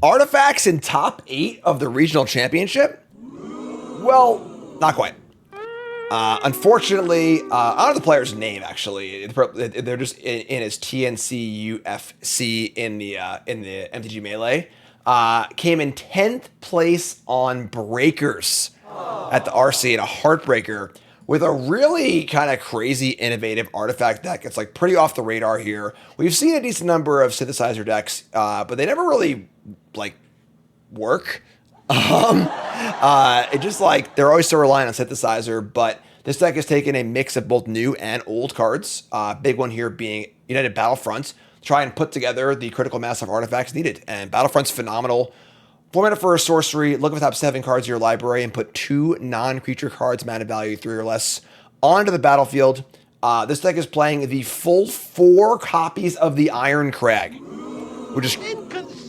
Artifacts in top 8 of the regional championship? Well, not quite. Unfortunately, I don't know the player's name actually. They're just in his TNC UFC in the MTG Melee. Came in 10th place on Breakers at the RC in a Heartbreaker with a really kind of crazy innovative artifact deck. It's like pretty off the radar here. We've seen a decent number of synthesizer decks, but they never really like work. It just like they're always so reliant on synthesizer, but this deck has taken a mix of both new and old cards. Big one here being United Battlefront. Try and put together the critical mass of artifacts needed. And Battlefront's phenomenal. 4 mana for a sorcery. Look at the top 7 cards of your library and put 2 non-creature cards, mana value 3 or less, onto the battlefield. This deck is playing the full 4 copies of the Iron Crag, which is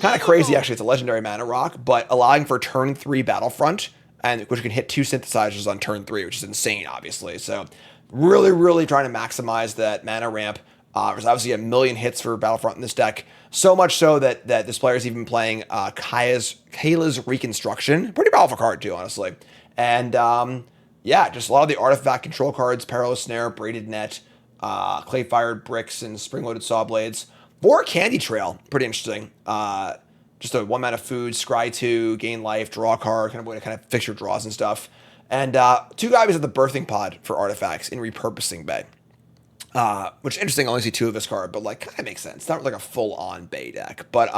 kind of crazy, actually. It's a legendary mana rock, but allowing for turn 3 Battlefront, and which can hit 2 synthesizers on turn 3, which is insane, obviously. So really, really trying to maximize that mana ramp. There's obviously a million hits for Battlefront in this deck. So much so that this player is even playing Kayla's Reconstruction. Pretty powerful card too, honestly. And yeah, just a lot of the artifact control cards, Perilous Snare, Braided Net, Clay-Fired Bricks, and Spring-Loaded Saw Blades. 4 Candy Trail, pretty interesting. Just a 1 mana food, scry 2, gain life, draw a card, kind of way to kind of fix your draws and stuff. And 2 copies of the Birthing Pod for artifacts in Repurposing Bay. Which interesting, I only see 2 of this card, but like kind of makes sense. It's not like a full-on Bay deck. But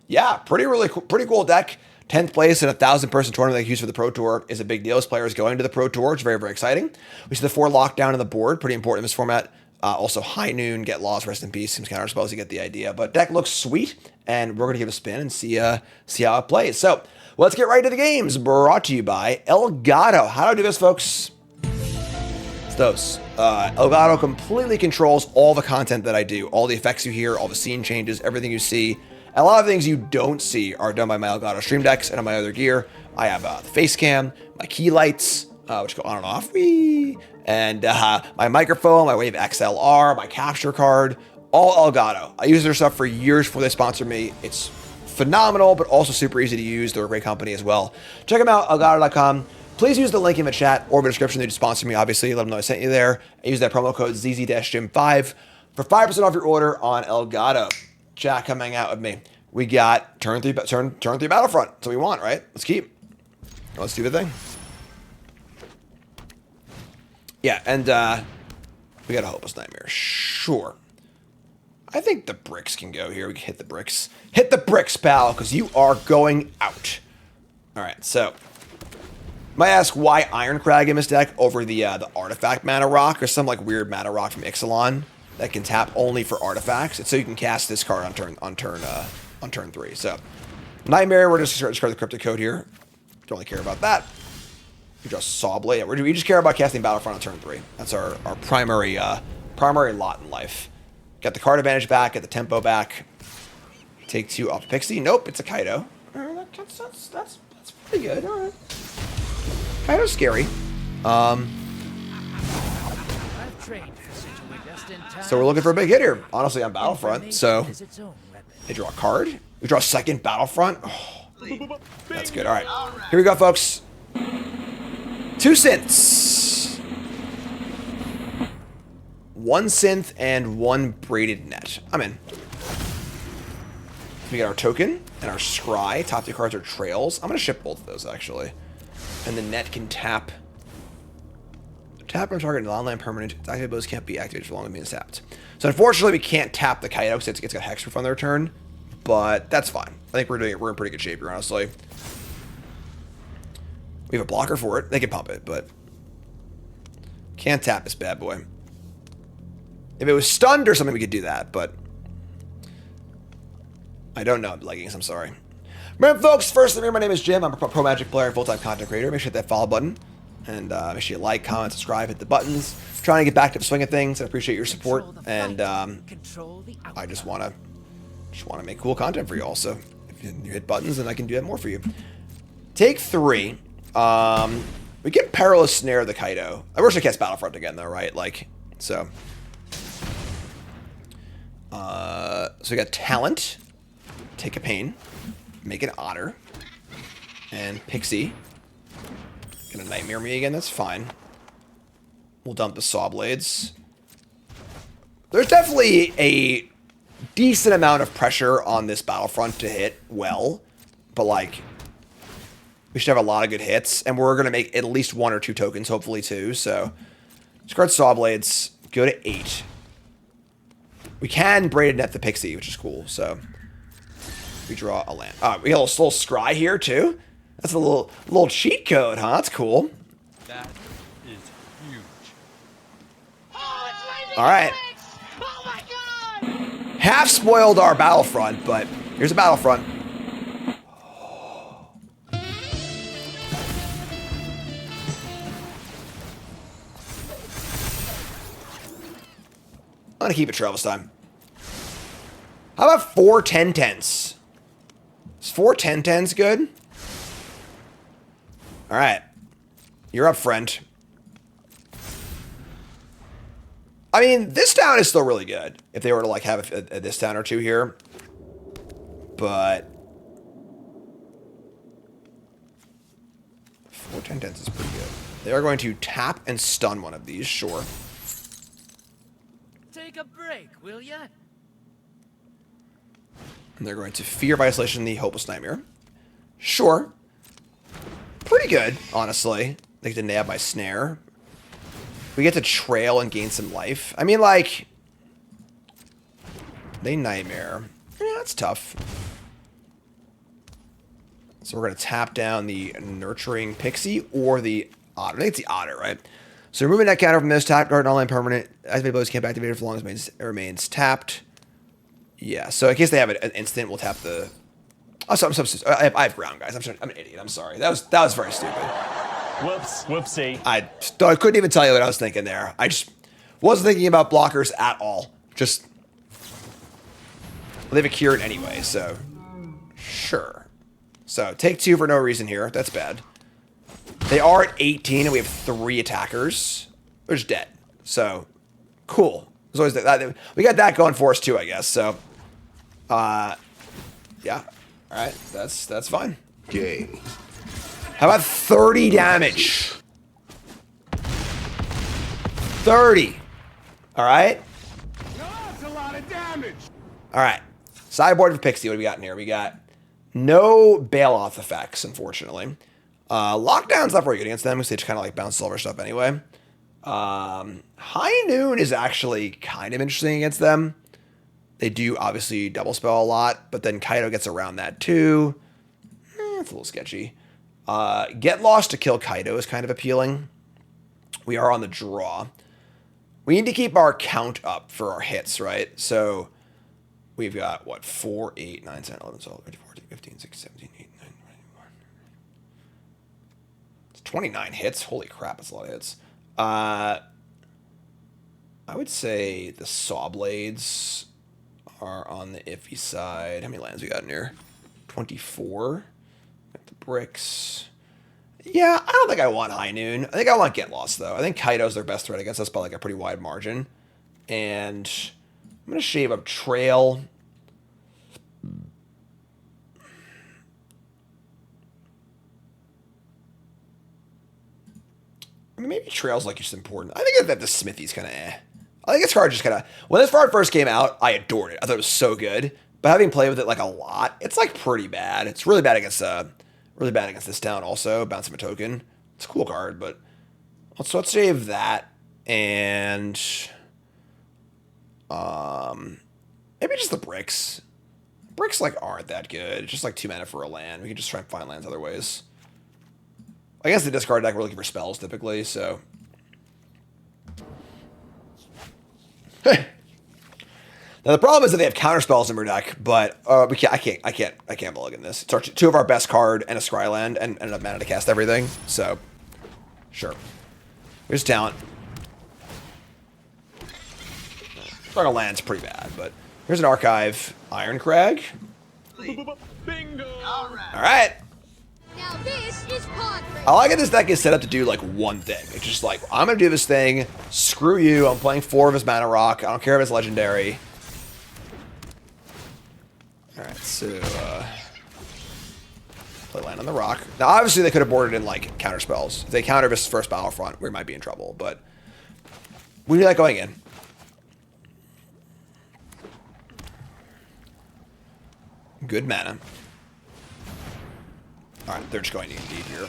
yeah, pretty cool deck. 10th place in a 1,000-person tournament like used for the Pro Tour is a big deal. This player is going to the Pro Tour, which is very, very exciting. We see the 4 lockdown on the board, pretty important in this format. Also, High Noon, Get Lost, Rest in Peace, seems counter spells, you get the idea. But deck looks sweet, and we're going to give it a spin and see how it plays. So, let's get right to the games, brought to you by Elgato. How do I do this, folks? It's those. Elgato completely controls all the content that I do, all the effects you hear, all the scene changes, everything you see. And a lot of things you don't see are done by my Elgato stream decks and on my other gear. I have the face cam, my key lights, which go on and off, and my microphone, my Wave XLR, my capture card, all Elgato. I use their stuff for years before they sponsor me. It's phenomenal, but also super easy to use. They're a great company as well. Check them out, elgato.com. Please use the link in the chat or the description. They just sponsor me, obviously. Let them know I sent you there. And use that promo code ZZ-Gym5 for 5% off your order on Elgato. Jack, come hang out with me. We got turn 3 Battlefront. That's what we want, right? Let's do the thing. Yeah, and we got a Hopeless Nightmare. Sure. I think the bricks can go here. We can hit the bricks. Hit the bricks, pal, because you are going out. All right, so might ask why Iron Crag in this deck over the artifact mana rock or some like weird mana rock from Ixalan that can tap only for artifacts. It's so you can cast this card on turn 3. So Nightmare, we're just discard the cryptic code here. Don't really care about that. We draw Saw Blade. Yeah, we just care about casting Battlefront on turn 3. That's our primary lot in life. Got the card advantage back, get the tempo back. Take 2 off Pixie. Nope, it's a Kaido. That's pretty good. All right. Kaido's scary. So we're looking for a big hit here, honestly, on Battlefront. So they draw a card. We draw a second Battlefront. Oh, that's good. All right, here we go, folks. 2 synths. 1 synth and 1 braided net. I'm in. We got our token and our scry. Top 2 cards are trails. I'm going to ship both of those, actually. And the net can tap. Tap on target non-land permanent. Its active abilities can't be activated for long as being tapped. So unfortunately, we can't tap the Kaido because it's got hexproof on their turn. But that's fine. I think we're in pretty good shape here, honestly. We have a blocker for it. They can pump it, but can't tap this bad boy. If it was stunned or something, we could do that, but I don't know, leggings. I'm sorry. Remember, folks, first, my name is Jim. I'm a pro Magic player and full-time content creator. Make sure you hit that follow button. And make sure you like, comment, subscribe, hit the buttons. Trying to get back to the swing of things. I appreciate your support. And I just want to make cool content for you all. So if you hit buttons, then I can do that more for you. Take 3. We get Perilous Snare the Kaido. I wish I cast Battlefront again, though, right? Like, so. So we got Talent. Take a Pain. make an Otter. And Pixie. Gonna Nightmare me again, that's fine. We'll dump the Saw Blades. There's definitely a decent amount of pressure on this Battlefront to hit well. But, like, we should have a lot of good hits. And we're gonna make at least 1 or 2 tokens, hopefully 2. So, discard Saw Blades. Go to 8. We can Braided Net the Pixie, which is cool. So, we draw a land. We got a little Scry here, too. That's a little cheat code, huh? That's cool. That is huge. Oh, all right. Oh my god! Half spoiled our Battlefront, but here's a Battlefront. I'm gonna keep it trail this time. How about 4 10-10s? Is 4 10-10s good? Alright. You're up, friend. I mean, this town is still really good. If they were to, like, have a this town or 2 here. But 4 10-10s is pretty good. They are going to tap and stun one of these, sure. Take a break, will ya? And they're going to Fear of Isolation the Hopeless Nightmare. Sure. Pretty good, honestly. They get to nab my snare. We get to trail and gain some life. I mean, like, they Nightmare. Yeah, that's tough. So we're going to tap down the Nurturing Pixie or the Otter. I think it's the Otter, right? So removing that counter from this, tap guard online permanent. Activate blows can't be activated for as long as it remains tapped. Yeah, so in case they have an instant, we'll tap the... Oh, I have ground, guys. I'm an idiot. I'm sorry. That was very stupid. Whoops. Whoopsie. I couldn't even tell you what I was thinking there. I just wasn't thinking about blockers at all. Just... Well, they have a cured anyway, so... Sure. So, take 2 for no reason here. That's bad. They are at 18, and we have 3 attackers. They're just dead. So, cool. There's always that. We got that going for us, too, I guess. So, yeah. All right. That's fine. Okay. How about 30 damage? 30. All right. That's a lot of damage. All right. Sideboard for Pixie. What do we got in here? We got no bail-off effects, unfortunately. Lockdown's not very good against them because they just kind of like bounce silver stuff anyway. High Noon is actually kind of interesting against them. They do obviously double spell a lot, but then Kaido gets around that too. It's a little sketchy. Get Lost to kill Kaido is kind of appealing. We are on the draw. We need to keep our count up for our hits, right? So we've got, what, 4, 8, 9, 10, 11, 12, 13, 14, 15, 16, 17, 18, 19, 21. It's 29 hits. Holy crap, that's a lot of hits. I would say the Saw Blades are on the iffy side. How many lands we got in here? 24. Got the bricks. Yeah, I don't think I want High Noon. I think I want Get Lost, though. I think Kaido's their best threat against us by like a pretty wide margin. And I'm going to shave up Trail. I mean, maybe Trail's like just important. I think that the Smithy's kind of eh. I think this card just kind of... When this card first came out, I adored it. I thought it was so good. But having played with it like a lot, it's like pretty bad. It's really bad against this town also. Bounce him a token. It's a cool card, but... Let's save that. And... maybe just the bricks. Bricks like aren't that good. It's just like 2 mana for a land. We can just try and find lands other ways. I guess the discard deck we're looking for spells typically, so... Now the problem is that they have counter spells in their deck, but I can't mulligan this. It's 2 of our best card and a Scryland and enough mana to cast everything. So, sure. Here's talent. Dragon Land's pretty bad, but here's an archive. Iron Crag. Bingo! All right. All right. Now this is pod race. I like how this deck is set up to do like one thing. It's just like, I'm going to do this thing. Screw you. I'm playing 4 of his mana rock. I don't care if it's legendary. Alright, so Play land on the rock. Now, obviously, they could have boarded in, like, counter spells. If they counter this first Battlefront, we might be in trouble, but we like going in. Good mana. Alright, they're just going in deep here.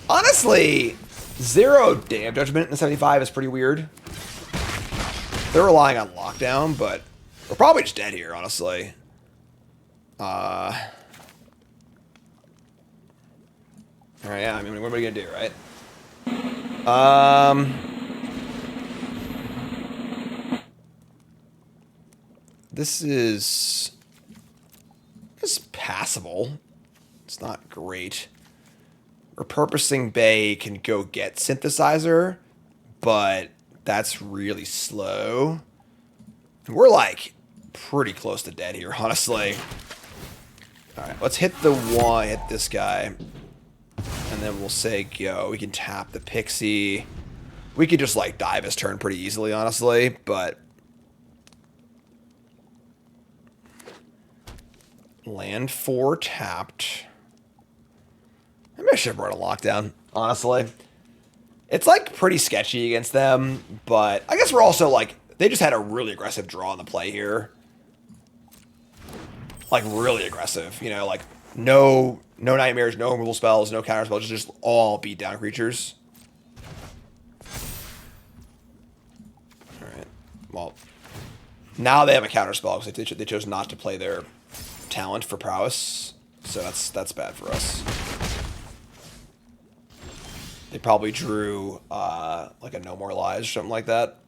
Honestly, 0 Dam Judgment in 75 is pretty weird. They're relying on lockdown, but we're probably just dead here, honestly. Alright, yeah, I mean, what are we gonna do, right? This is passable. It's not great. Repurposing Bay can go get Synthesizer, but that's really slow. We're like pretty close to dead here, honestly. Alright, let's hit the one, hit this guy. And then we'll say go. We can tap the Pixie. We could just like dive his turn pretty easily, honestly, but land 4 tapped. Maybe I should have brought a lockdown, honestly. It's like pretty sketchy against them, but I guess we're also like, they just had a really aggressive draw on the play here. Like really aggressive, you know, like no nightmares, no removal spells, no counter spells, just all beat down creatures. Alright, well, now they have a counter spell because they chose not to play their talent for prowess, so that's bad for us. They probably drew like a No More Lies or something like that.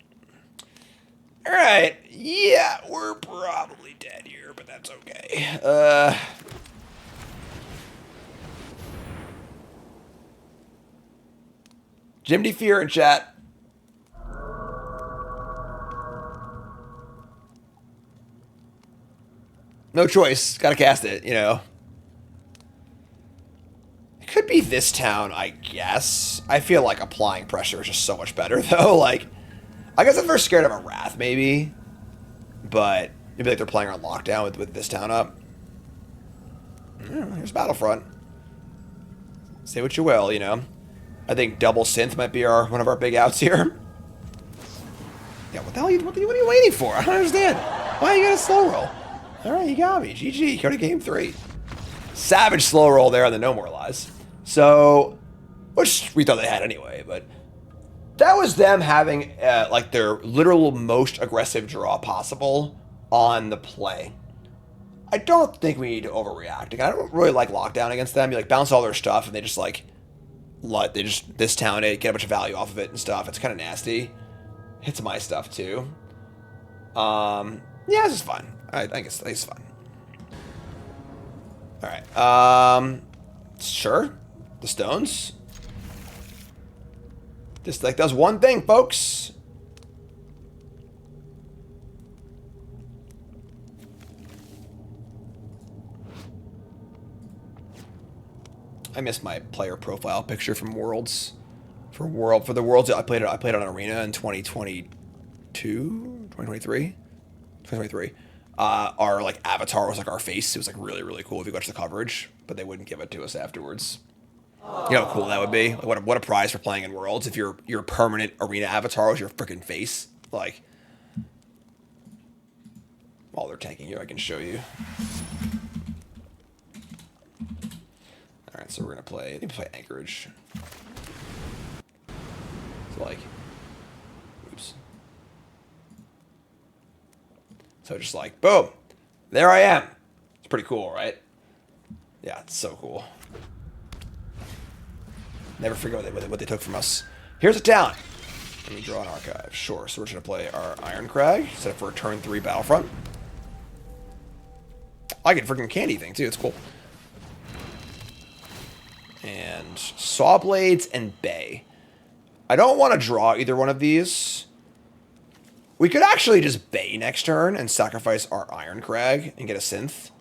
Alright, yeah, we're probably dead here, but that's okay. Jim D. Fear in chat. No choice. Gotta cast it, you know. It could be this town, I guess. I feel like applying pressure is just so much better, though. Like, I guess if they're scared of a Wrath, maybe. But maybe like they're playing on lockdown with this town up. Here's Battlefront. Say what you will, you know. I think double synth might be one of our big outs here. Yeah, what the hell? What are you waiting for? I don't understand. Why you got a slow roll? All right, you got me. GG. Go to game 3. Savage slow roll there on the No More Lies. So, which we thought they had anyway, but that was them having like their literal most aggressive draw possible on the play. I don't think we need to overreact. Like, I don't really like lockdown against them. You like bounce all their stuff and they just like discount it, get a bunch of value off of it and stuff. It's kind of nasty. Hits my stuff too. Yeah, this is fun. I think it's fun. All right. Sure. The stones. This like does one thing, folks. I missed my player profile picture from Worlds. For the Worlds, I played on Arena in 2022, 2023. Our like avatar was like our face. It was like really, really cool if you watch the coverage, but they wouldn't give it to us afterwards. You know how cool that would be? Like, what a prize for playing in Worlds if your permanent Arena avatar was your freaking face. Like, while they're tanking you, I can show you. All right, so we're gonna play. I think we play Anchorage. So like, oops. So just like, boom, there I am. It's pretty cool, right? Yeah, it's so cool. Never forget what they took from us. Here's a town. Let me draw an archive. Sure. So we're just gonna play our Iron Crag, set up for a turn 3 Battlefront. I get freaking candy thing too. It's cool. And Saw Blades and Bay. I don't want to draw either one of these. We could actually just Bay next turn and sacrifice our Iron Crag and get a synth.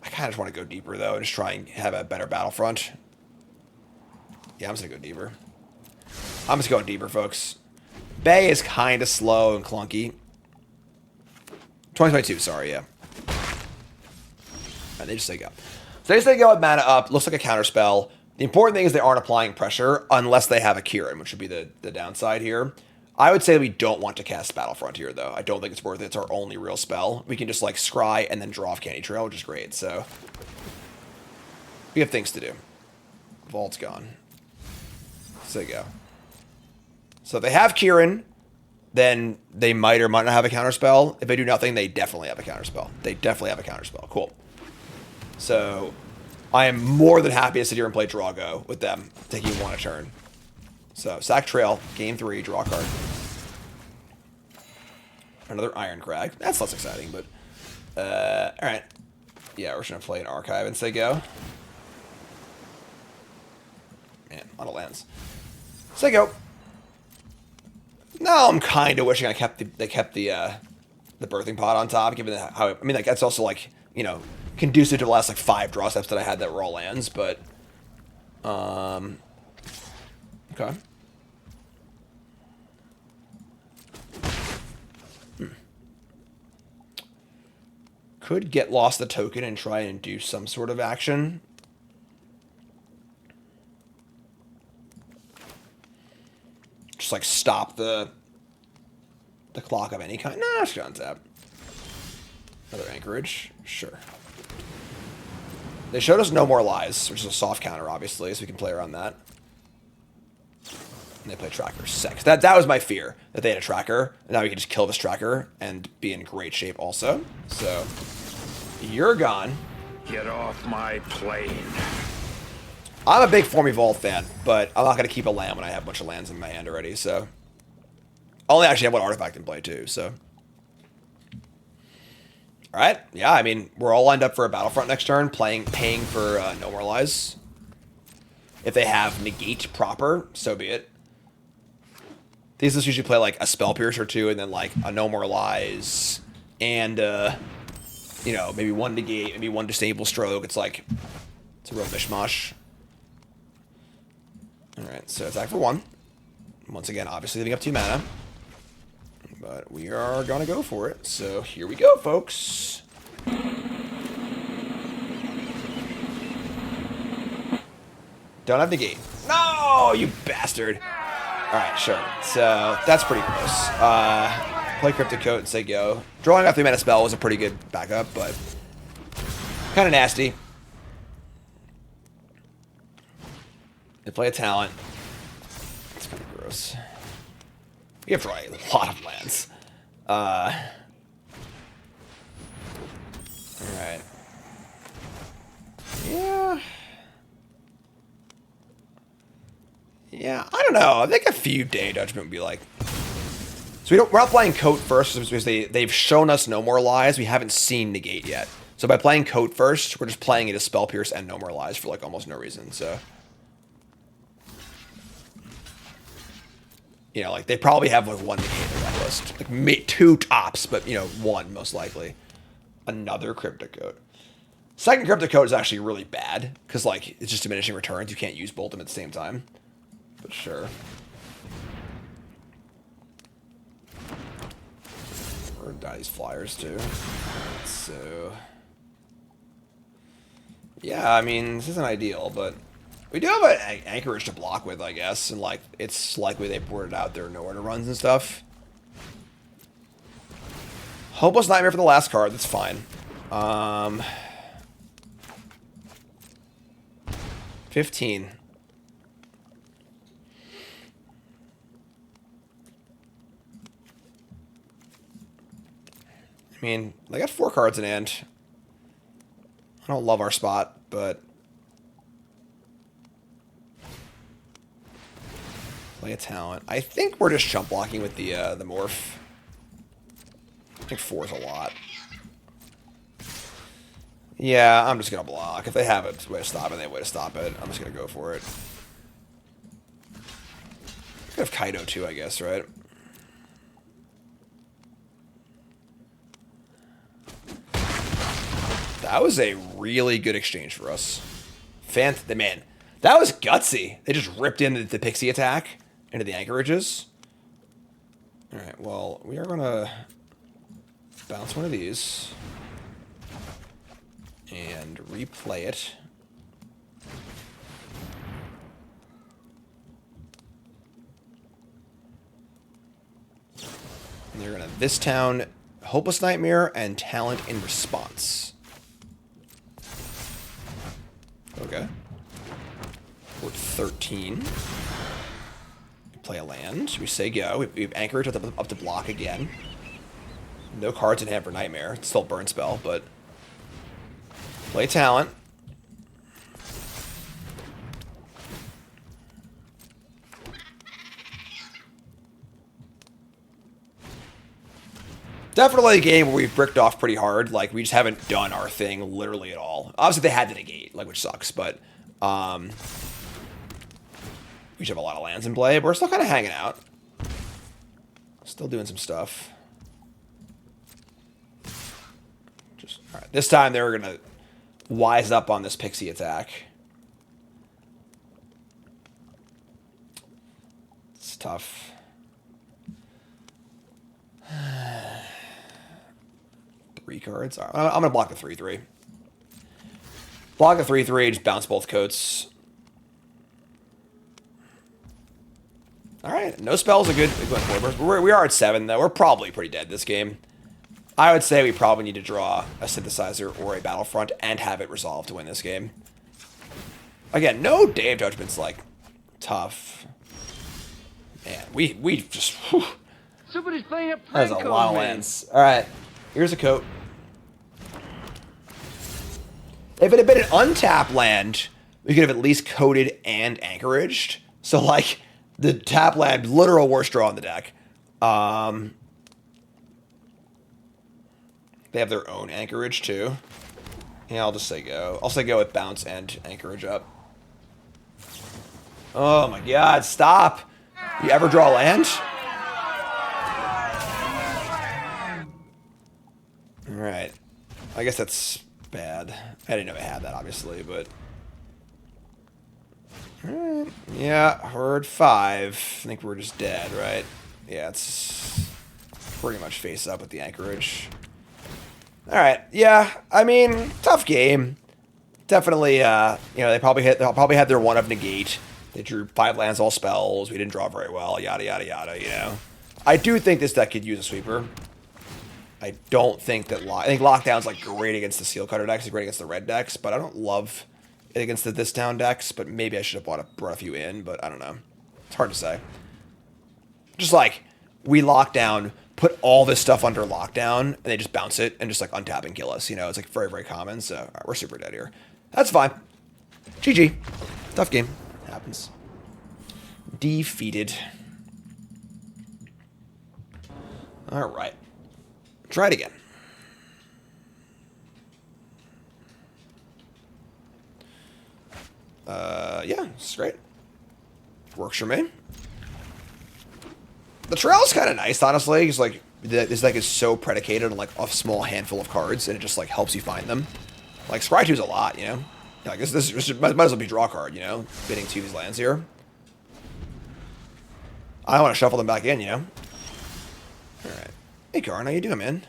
I kind of just want to go deeper, though, and just try and have a better Battlefront. Yeah, I'm just going to go deeper. I'm just going deeper, folks. Bay is kind of slow and clunky. 2022, sorry, yeah. And they just say go. So they say go with mana up. Looks like a counter spell. The important thing is they aren't applying pressure unless they have a Kieran, which would be the downside here. I would say we don't want to cast Battlefront here, though. I don't think it's worth it. It's our only real spell. We can just, like, scry and then draw off Candy Trail, which is great. So we have things to do. Vault's gone. So they go. So if they have Kieran, then they might or might not have a counterspell. If they do nothing, they definitely have a counterspell. They definitely have a counterspell. Cool. So I am more than happy to sit here and play Drago with them, taking one a turn. So sack Trail, game 3, draw a card. Another Iron Crag. That's less exciting, but all right. Yeah, we're just gonna play an Archive and say go. Man, a lot of lands. Say go. No, I'm kind of wishing they kept the birthing pod on top, given how I mean, like that's also like, you know, conducive to the last like 5 draw steps that I had that were all lands, but okay. Could get lost the token and try and do some sort of action. Just like stop the clock of any kind. Nah, just untap. Another Anchorage. Sure. They showed us No More Lies, which is a soft counter, obviously, so we can play around that. And they play Tracker 6. That was my fear, that they had a Tracker. And now we can just kill this Tracker and be in great shape also. So, you're gone. Get off my plane. I'm a big Formy Vault fan, but I'm not going to keep a land when I have a bunch of lands in my hand already, so. I only actually have one artifact in play, too, so. Alright, yeah, I mean, we're all lined up for a Battlefront next turn, paying for No More Lies. If they have Negate proper, so be it. These just usually play, like, a Spell Piercer or 2, and then, like, a No More Lies, and, you know, maybe 1 Negate, maybe 1 Disable Stroke. It's like, it's a real mishmash. Alright, so attack for 1. Once again, obviously leaving up 2 mana. But we are going to go for it. So here we go, folks. Don't have Negate. No, you bastard. Alright, sure. So that's pretty gross. Play Cryptic Coat and say go. Drawing out 3 mana spell was a pretty good backup, but kind of nasty. They play a Talent. It's kind of gross. We have to draw a lot of lands. Alright. Yeah. Yeah, I don't know. I think a few Day Judgment would be like... So we're not playing Coat first because they've shown us No More Lies. We haven't seen Negate yet. So by playing Coat first, we're just playing it as Spell Pierce and No More Lies for like almost no reason, so... You know, like, they probably have, like, 1 Negate in that list. Like, 2 tops, but, you know, 1 most likely. Another Cryptic Coat. Second Cryptic Coat is actually really bad, because, like, it's just diminishing returns. You can't use both of them at the same time. But sure. We're gonna die these flyers, too. So... Yeah, I mean, this isn't ideal, but... We do have an Anchorage to block with, I guess, and, like, it's likely they boarded out their nowhere to runs and stuff. Hopeless Nightmare for the last card, that's fine. 15. I mean, they got 4 cards in hand. I don't love our spot, but... Play a Talent. I think we're just chump blocking with the Morph. I think 4 is a lot. Yeah, I'm just going to block. If they have a way to stop it, they have a way to stop it. I'm just going to go for it. Could have Kaido too, I guess, right? That was a really good exchange for us. Man, that was gutsy. They just ripped into the Pixie attack. Into the Anchorages. Alright, well, we are going to bounce one of these. And and replay it. And they're gonna this town, Hopeless Nightmare, and Talent in Response. Okay. We're 13. We play a land. We say go. We've anchored up to block again. No cards in hand for Nightmare. It's still burn spell, but play Talent. Definitely a game where we've bricked off pretty hard. Like, we just haven't done our thing literally at all. Obviously, they had the negate, like, which sucks, but we just have a lot of lands in play, but we're still kind of hanging out. Still doing some stuff. Just, all right. This time, they're going to wise up on this Pixie attack. It's tough. 3 cards. Right, I'm going to block the 3/3. Block the 3/3, just bounce both coats. Alright, no spells are good going forward. We are at 7, though. We're probably pretty dead this game. I would say we probably need to draw a Synthesizer or a Battlefront and have it resolved to win this game. Again, no Day of Judgment's, like, tough. Man, we just... Whew. Somebody's playing a prank That was a lot of lands. Alright, here's a coat. If it had been an untapped land, we could have at least coated and anchoraged. So, like, the tap land, literal worst draw in the deck. They have their own anchorage, too. Yeah, I'll just say go. I'll say go with bounce and anchorage up. Oh, my God, stop. You ever draw land? Alright. I guess that's bad. I didn't know I had that, obviously, but... Alright. Yeah, we're at 5. I think we're just dead, right? Yeah, it's pretty much face up with the anchorage. Alright, yeah, I mean, tough game. Definitely, you know, they probably had their one of negate. They drew 5 lands, all spells. We didn't draw very well, yada, yada, yada, you know. I do think this deck could use a sweeper. I don't think that... I think Lockdown's, like, great against the Seal Cutter decks, great against the red decks, but I don't love it against the This Town decks, but maybe I should have brought a few in, but I don't know. It's hard to say. Just, like, we lock down, put all this stuff under lockdown, and they just bounce it and just, like, untap and kill us, you know? It's, like, very, very common, so all right, we're super dead here. That's fine. GG. Tough game. Happens. Defeated. All right. Try it again. Yeah, it's great. Works for me. The trail's kind of nice, honestly. It's like this deck is so predicated on like a small handful of cards, and it just like helps you find them. Like Scry 2's a lot, you know. Like this might as well be draw card, you know. Bidding 2 of these lands here. I want to shuffle them back in, you know. All right. Hey, Garn, how you doing, man?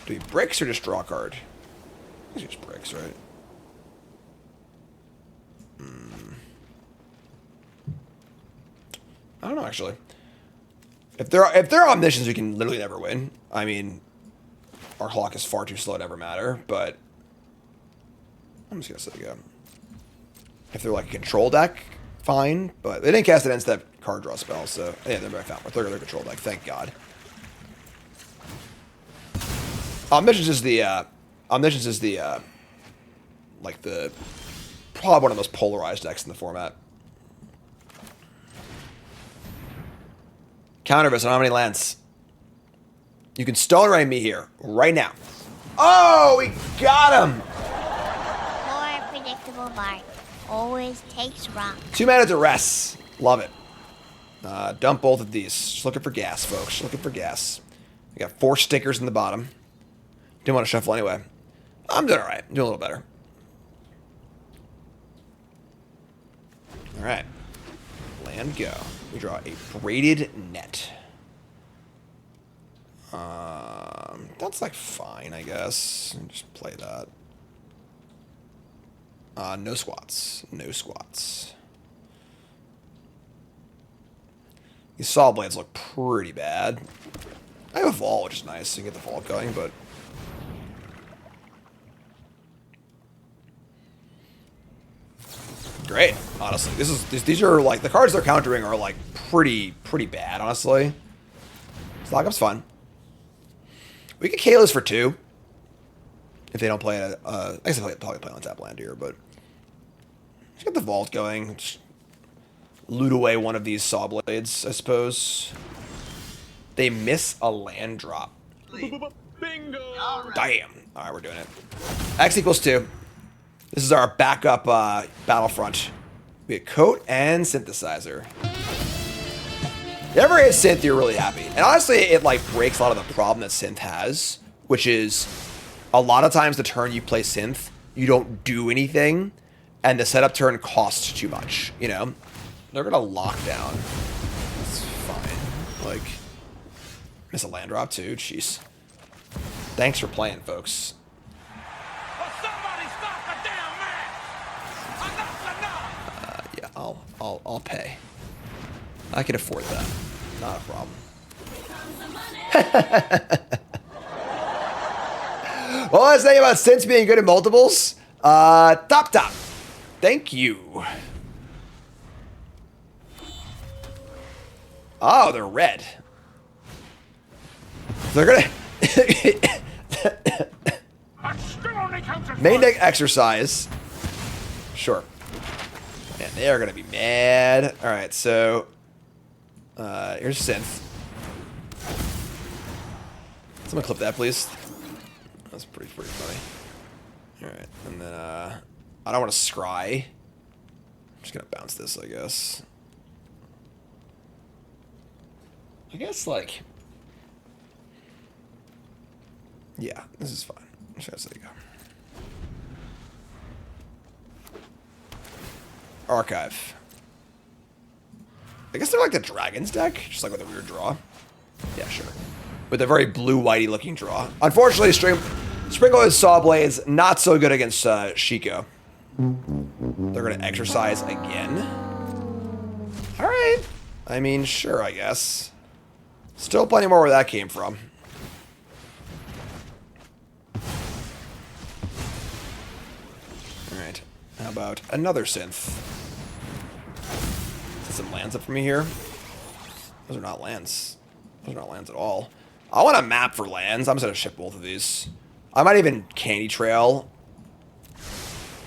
Do we bricks or just draw a card? I think it's just bricks, right? I don't know, actually. If they're omniscience, we can literally never win. I mean, our clock is far too slow to ever matter, but I'm just gonna say go. If they're like a control deck, fine, but they didn't cast an end-step card draw spell, so yeah, they're very found. They're their control deck, thank God. Omniscience is the like the probably one of the most polarized decks in the format. Countervis, I don't have any lands. You can Stone Rain me here, right now. Oh, we got him! More predictable Bart. Always takes rock. 2 mana duress. Love it. Dump both of these. Just looking for gas, folks. Just looking for gas. We got 4 stickers in the bottom. Didn't want to shuffle anyway. I'm doing alright. Doing a little better. Alright. Land go. We draw a braided net. That's like fine, I guess. Just play that. No squats. No squats. These saw blades look pretty bad. I have a vault, which is nice, so you can get the vault going, but... Great, honestly. These are, like, the cards they're countering are, like, pretty bad, honestly. So lockup's fun. We could Kalos for 2. If they don't play it, I guess they'll probably play on tap land here, but... Just get the vault going. Just loot away one of these saw blades, I suppose. They miss a land drop. Bingo. Damn. Alright, we're doing it. X equals 2. This is our backup battlefront. We get coat and synthesizer. You ever hit synth, you're really happy. And honestly, it like breaks a lot of the problem that synth has, which is a lot of times the turn you play synth, you don't do anything, and the setup turn costs too much, you know? They're gonna lock down. It's fine. Like, miss a land drop too, jeez. Thanks for playing, folks. Yeah, I'll pay. I can afford that. Not a problem. Well, let's think about synths being good at multiples. Top. Thank you. Oh, they're red. They're gonna main deck exercise. Sure. Man, they are gonna be mad. All right, so here's synth. Someone clip that, please. That's pretty funny. All right, and then I don't want to scry. I'm just gonna bounce this, I guess. Like, yeah, this is fine. Just let it go. Archive. I guess they're like the Dragons deck, just like with a weird draw. Yeah, sure. With a very blue-whitey looking draw. Unfortunately, Sprinkle his Saw Blades, not so good against Shiko. They're gonna exercise again. Alright. I mean, sure, I guess. Still plenty more where that came from. Alright. How about another synth? Is some lands up for me here? Those are not lands. Those are not lands at all. I want a map for lands. I'm just gonna ship both of these. I might even Candy Trail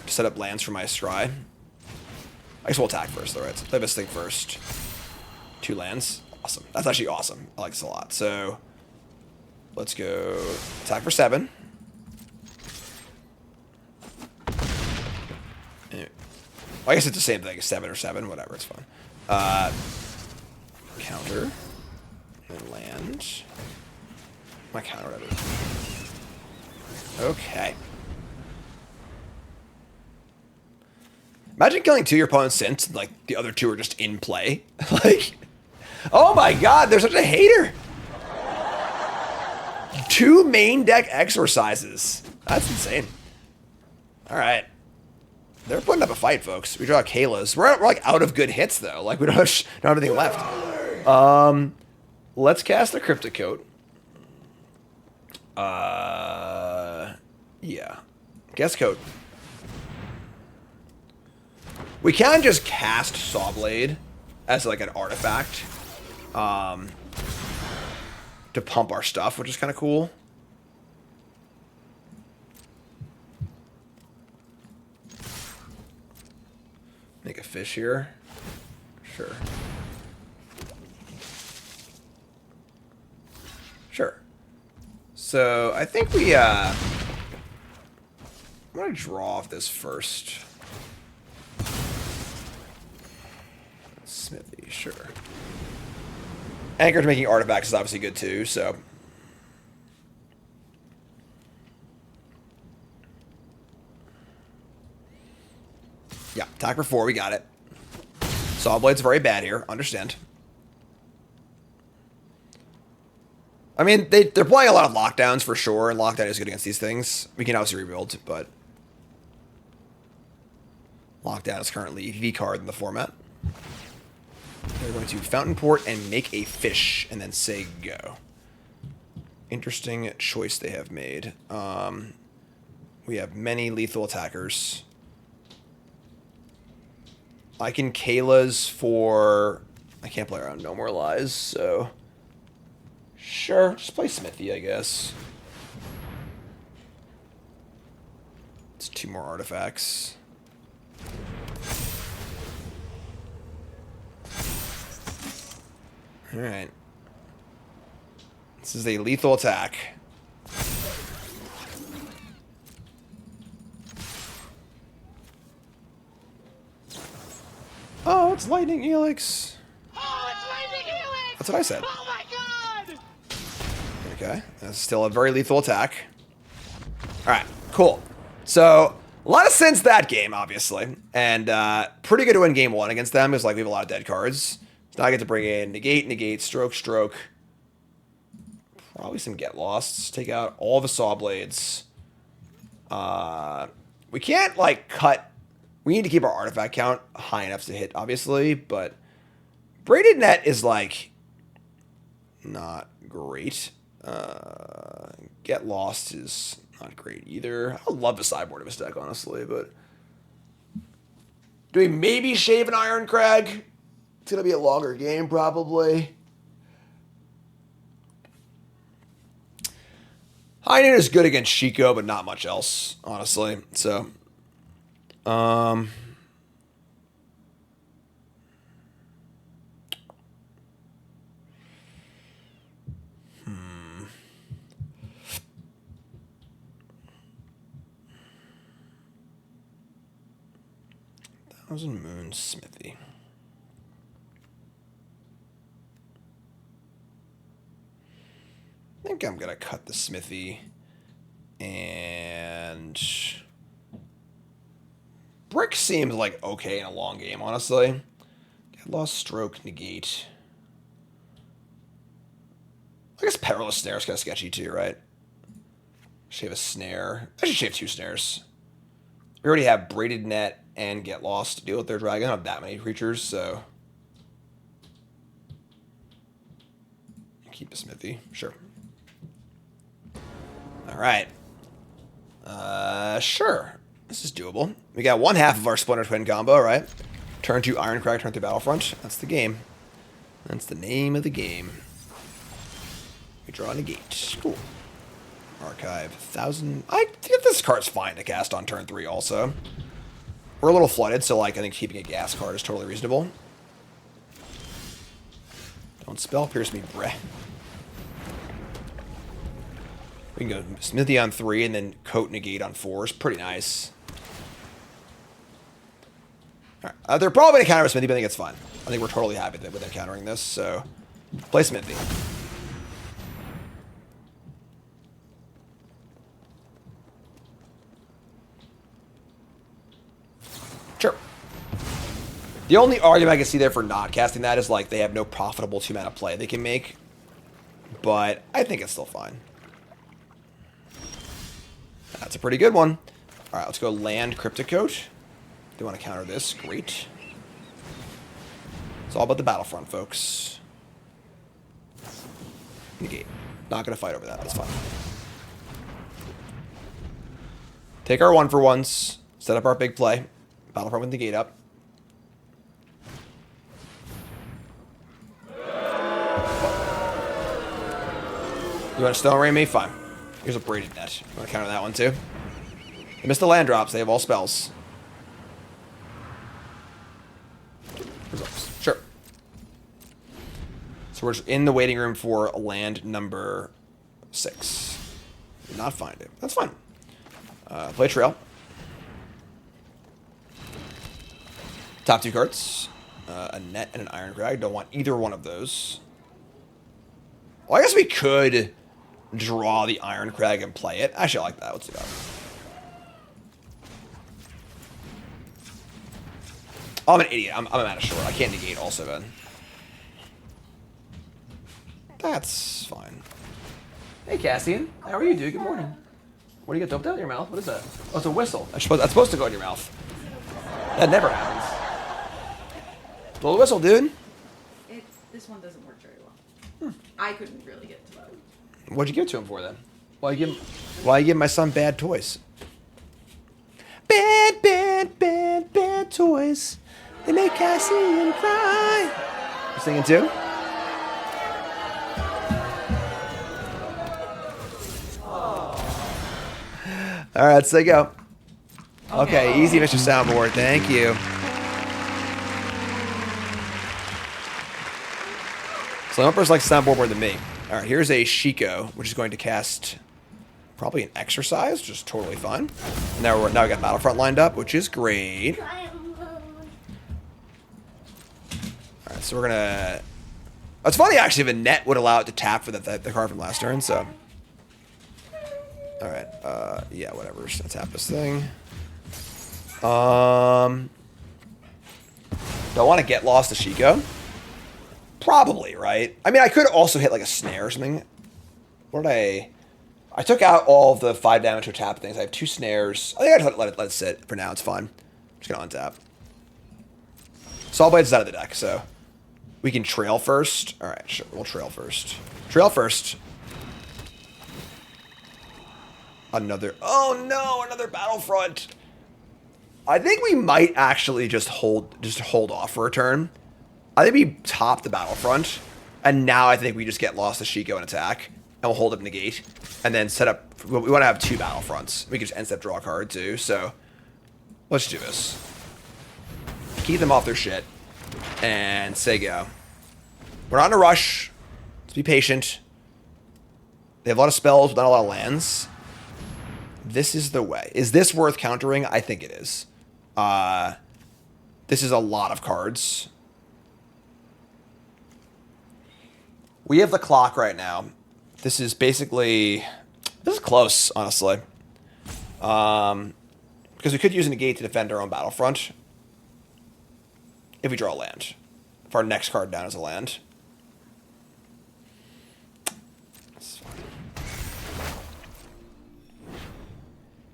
to set up lands for my scry. I guess we'll attack first, though, right? So play this thing first. 2 lands. Awesome. That's actually awesome. I like this a lot. So let's go attack for 7. Anyway. Well, I guess it's the same thing. 7 or 7, whatever. It's fine. Counter. And land. My counter, whatever. Okay. Imagine killing 2 of your opponent's synths and, like, the other 2 are just in play. Like, oh my god, they're such a hater. 2 main deck exercises. That's insane. Alright. They're putting up a fight, folks. We draw Kalos. We're like out of good hits, though. Like, we don't have anything left. Let's cast a Cryptic Coat. Yeah. Guess Coat. We can just cast Sawblade as like an artifact to pump our stuff, which is kind of cool. Make a fish here. Sure. Sure. So I think we I'm gonna draw off this first. Smithy, sure. Anchor's making artifacts is obviously good too, so. Yeah, attack for 4, we got it. Sawblade's very bad here, understand. I mean, they're playing a lot of lockdowns for sure, and lockdown is good against these things. We can obviously rebuild, but Lockdown is currently the card in the format. They're going to Fountain Port and make a fish, and then say go. Interesting choice they have made. We have many lethal attackers. I can Kayla's for... I can't play around No More Lies, so... Sure, just play Smithy, I guess. It's 2 more artifacts. Alright. This is a lethal attack. Oh, it's Lightning Helix. Oh, it's Lightning Helix! That's what I said. Oh my god! Okay, that's still a very lethal attack. Alright, cool. So, a lot of sense that game, obviously. And pretty good to win game 1 against them, because like, we have a lot of dead cards. So now I get to bring in negate, negate, stroke, stroke. Probably some get losts. Take out all the saw blades. We can't like cut. We need to keep our artifact count high enough to hit, obviously, but braided net is like not great. Get lost is not great either. I love the sideboard of this deck, honestly, but do we maybe shave an Iron Crag? It's gonna be a longer game, probably. High Noon is good against Chico, but not much else, honestly. So, Thousand Moon Smithy. I think I'm gonna cut the Smithy and Brick seems like okay in a long game, honestly. Get lost, stroke, negate. I guess Perilous Snare is kind of sketchy too, right? Shave a snare. I should shave 2 snares. We already have Braided Net and Get Lost to deal with their dragon. I don't have that many creatures, so keep a Smithy, sure. All right. Sure. This is doable. We got 1/2 of our Splinter Twin combo, right? Turn 2 Iron Crag, turn 3 Battlefront. That's the game. That's the name of the game. We draw a negate. Cool. Archive 1000. I think this card's fine to cast on turn 3 also. We're a little flooded, so like I think keeping a gas card is totally reasonable. Don't spell pierce me, bruh. We can go Smithy on 3 and then Coat Negate on 4 is pretty nice. All right. They're probably going to counter with Smithy, but I think it's fine. I think we're totally happy with them countering this, so play Smithy. Sure. The only argument I can see there for not casting that is like they have no profitable 2-mana play they can make, but I think it's still fine. That's a pretty good one. All right, let's go land Cryptic Coat. They want to counter this. Great. It's all about the Battlefront, folks. Negate. Not going to fight over that. That's fine. Take our 1-for-1s. Set up our big play. Battlefront with Negate up. You want to Stone Rain me? Fine. Here's a Braided Net. You want to counter that one too? They missed the land drops. They have all spells. Results. Sure. So we're just in the waiting room for land number 6. Did not find it. That's fine. Play Trail. Top 2 cards. A Net and an Iron Crag. Don't want either one of those. Well, I guess we could draw the Iron Crag and play it. Actually, I like that. Let's do that. Oh, I'm an idiot. I'm out of short. I can't negate also then. That's fine. Hey, Cassian. How are you, dude? Good morning. What do you got doped out in your mouth? What is that? Oh, it's a whistle. That's supposed to go in your mouth. That never happens. Blow the whistle, dude. This one doesn't work very well. I couldn't really get to it. What'd you give it to him for then? Why you give my son bad toys? Bad toys. They make Cassian cry. You singing too? All right, let's go. Okay, easy, Mr. Soundboard. Thank you. So no person likes soundboard more than me. All right, here's a Shiko, which is going to cast probably an exercise, which is totally fine. And now we got Battlefront lined up, which is great. All right, so we're gonna. It's funny actually if a net would allow it to tap for the card from last turn. So, all right, yeah, whatever. Just gonna tap this thing. Do I want to get lost to Shiko? Probably, right? I mean, I could also hit like a snare or something. What did I took out all of the 5 damage to tap things. I have 2 snares. I think I just let it sit for now. It's fine. I'm just gonna untap. Saw Blades is out of the deck, so we can trail first. All right, sure. We'll trail first. Trail first. Another. Oh no! Another Battlefront. I think we might actually just hold off for a turn. I think we top the Battlefront, and now I think we just get lost to Shiko and attack, and we'll hold up Negate, and then set up. We want to have 2 Battlefronts. We can just end step draw a card too. So let's do this. Keep them off their shit, and say go. We're not in a rush. Let's be patient. They have a lot of spells, but not a lot of lands. This is the way. Is this worth countering? I think it is. This is a lot of cards. We have the clock right now. This is basically... This is close, honestly. Because we could use a negate to defend our own Battlefront. If we draw a land. If our next card down is a land.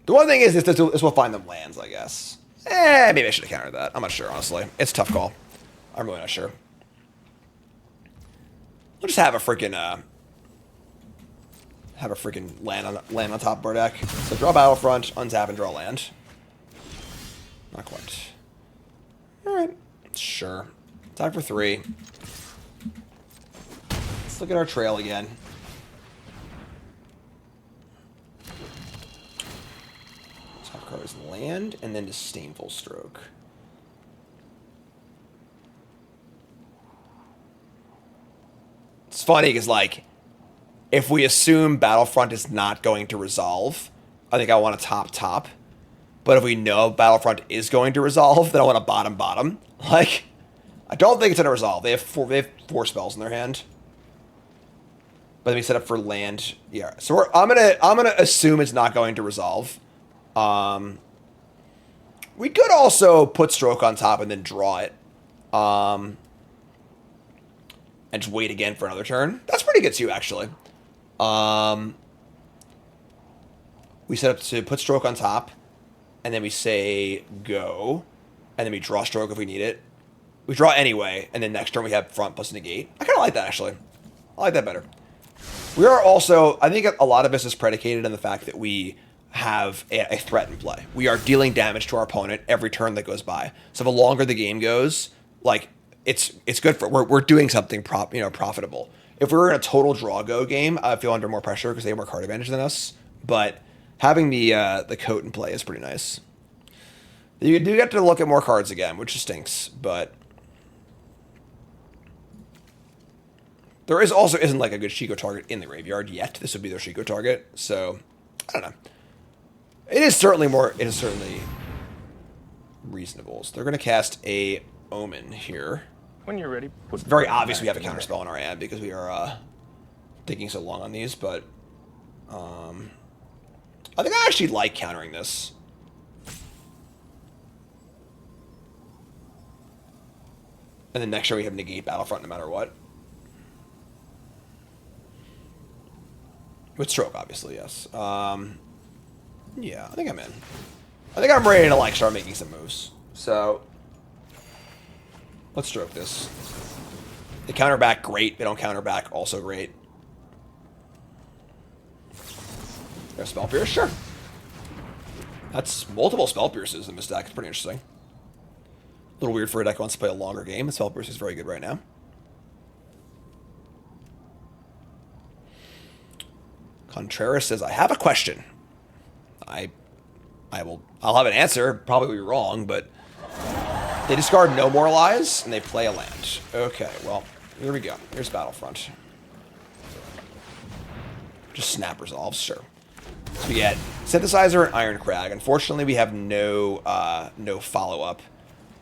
The one thing is this will find them lands, I guess. Maybe I should have countered that. I'm not sure, honestly. It's a tough call. I'm really not sure. We'll just have a freaking land on top of our deck. So draw Battlefront, untap, and draw land. Not quite. All right, sure. Time for 3. Let's look at our trail again. Top card is land, and then Disdainful Stroke. It's funny because, like, if we assume Battlefront is not going to resolve, I think I want to top. But if we know Battlefront is going to resolve, then I want to bottom. Like, I don't think it's going to resolve. They have 4 spells in their hand. But then we set up for land. Yeah. So I'm gonna assume it's not going to resolve. We could also put Stroke on top and then draw it. And just wait again for another turn. That's pretty good too, actually. We set up to put Stroke on top, and then we say go, and then we draw Stroke if we need it. We draw anyway, and then next turn we have front plus negate. I kind of like that, actually. I like that better. We are also, I think a lot of this is predicated on the fact that we have a threat in play. We are dealing damage to our opponent every turn that goes by. So the longer the game goes, like, it's good for we're doing something profitable. If we were in a total draw go game, I feel under more pressure because they have more card advantage than us. But having the coat in play is pretty nice. You do get to look at more cards again, which stinks, but there isn't like a good Shiko target in the graveyard yet. This would be their Shiko target, so I don't know. It is certainly reasonable. So they're going to cast a Omen here. When you're ready, It's very obvious we have a counterspell in our hand because we are taking so long on these, but I think I actually like countering this. And then next turn we have negate Battlefront no matter what. With Stroke, obviously, yes. Yeah, I think I'm in. I think I'm ready to, like, start making some moves. So let's stroke this. They counter back, great. They don't counter back, also great. There's Spell Pierce, sure. That's multiple Spell Pierces in this deck. It's pretty interesting. A little weird for a deck that wants to play a longer game. The Spell Pierce is very good right now. Contreras says, I have a question. I'll have an answer. Probably be wrong, but they discard no more lies and they play a land. Okay, well, here we go. Here's Battlefront. Just snap resolves, sure. So we get Synthesizer and Iron Crag. Unfortunately, we have no follow-up.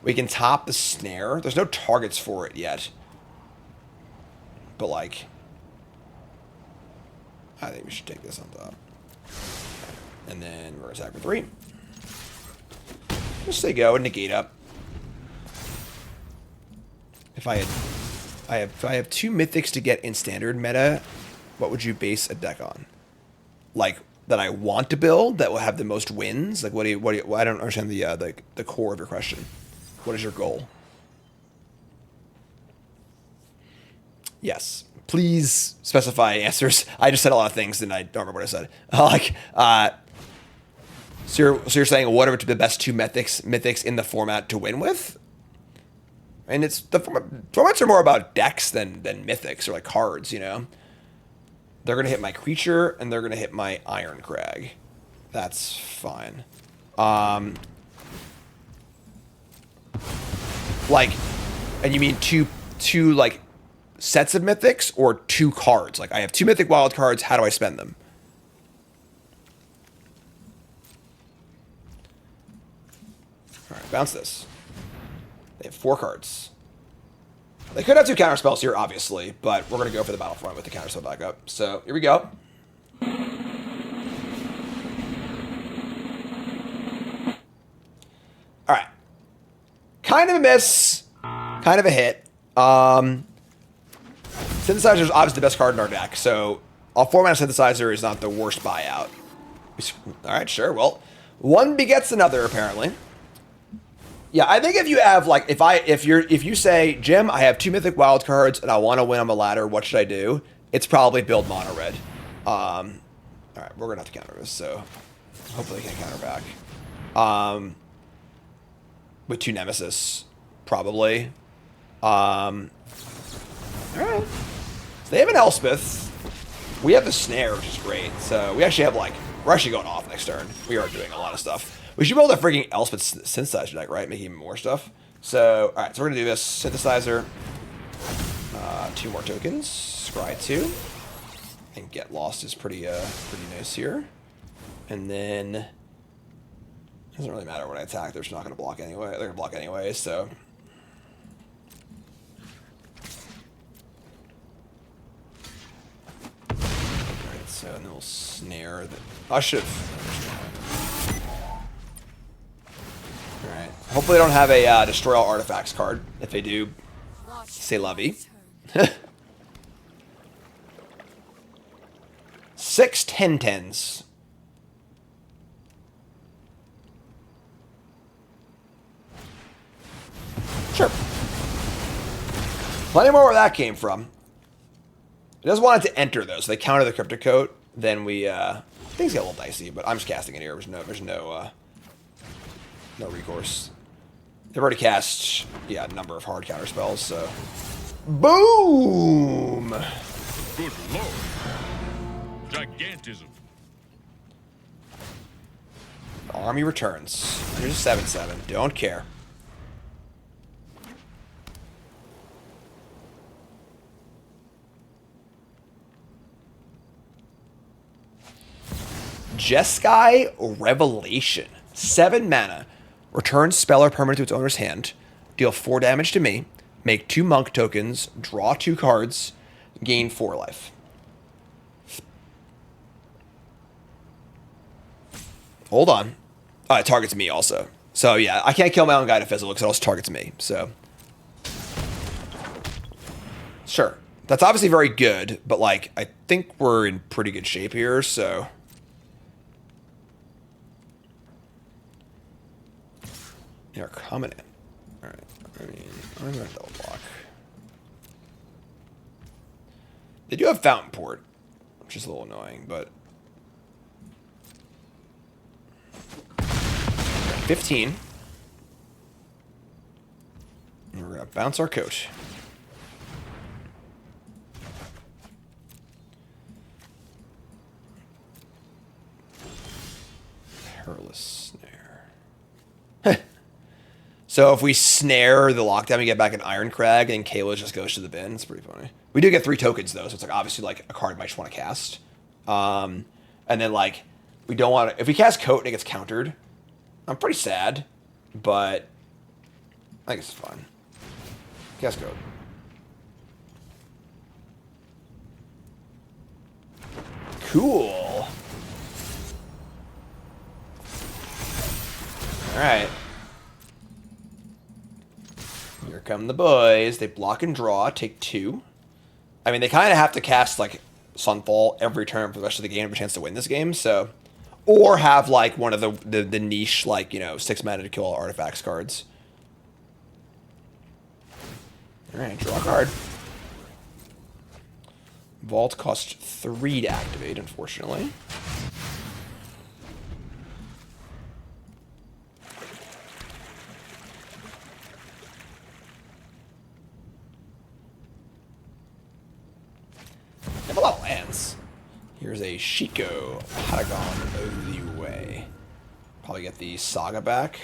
We can top the Snare. There's no targets for it yet. But, like, I think we should take this on top. And then we're going to attack for 3. Just say go and negate up. If I have 2 mythics to get in standard meta, what would you base a deck on? Like, that I want to build that will have the most wins? Like, what do you I don't understand the core of your question. What is your goal? Yes. Please specify answers. I just said a lot of things and I don't remember what I said. So you're saying what are the best 2 mythics in the format to win with? And it's the formats are more about decks than mythics or like cards, you know. They're gonna hit my creature and they're gonna hit my Iron Crag. That's fine. Like, and you mean two like sets of mythics or 2 cards? Like I have 2 mythic wild cards. How do I spend them? All right, bounce this. They have 4 cards. They could have 2 counter spells here, obviously, but we're going to go for the Battlefront with the counter spell back up. So, here we go. Alright. Kind of a miss. Kind of a hit. Synthesizer is obviously the best card in our deck, so a 4-mana Synthesizer is not the worst buyout. Alright, sure. Well, one begets another, apparently. Yeah, I think if you have like if you say, Jim, I have 2 mythic wild cards and I want to win on the ladder, what should I do? It's probably build mono red. All right, we're gonna have to counter this, so hopefully I can counter back. With 2 Nemesis, probably. All right. So they have an Elspeth. We have the Snare, which is great. So we actually have we're actually going off next turn. We are doing a lot of stuff. We should build a freaking Elspeth Synthesizer deck, right? Make even more stuff. So, alright, so we're going to do this. Synthesizer. 2 more tokens. Scry 2. And Get Lost is pretty nice here. And then... It doesn't really matter when I attack. They're just not going to block anyway. They're going to block anyway, so... Alright, so then we'll snare... I should have... Alright. Hopefully they don't have a Destroy All Artifacts card. If they do, say lovey. 6 10-10s. Sure. Plenty more where that came from. It does want it to enter though, so they counter the Cryptic Coat. Then we things get a little dicey, but I'm just casting it here. There's no recourse. They've already cast, a number of hard counter spells, so... Boom! Good lord. Gigantism. The army returns. Here's a 7/7. Don't care. Jeskai Revelation. 7 mana. Return spell or permanent to its owner's hand. Deal 4 damage to me. Make 2 monk tokens. Draw 2 cards. Gain 4 life. Hold on. It targets me also. So yeah, I can't kill my own guy to fizzle because it also targets me. So sure. That's obviously very good, but like I think we're in pretty good shape here, so They're coming in. Alright. I mean, I'm going to double block. They do have Fountain Port, which is a little annoying, but... 15. And we're going to bounce our coach. Perilous Snare. So if we snare the lockdown, we get back an Iron Crag, and Kayla just goes to the bin. It's pretty funny. We do get 3 tokens, though, so it's like obviously like a card I might just want to cast. And then, like, we don't want to... If we cast Coat and it gets countered, I'm pretty sad, but I think it's fun. Cast Coat. Cool. Alright. Here come the boys. They block and draw, take 2. I mean, they kind of have to cast, like, Sunfall every turn for the rest of the game to have a chance to win this game, so... Or have, like, one of the niche, like, you know, 6 mana to kill all artifacts cards. Alright, draw a card. Vault costs 3 to activate, unfortunately. They have a lot of lands. Here's a Shiko, Patagon of the Way. Probably get the Saga back.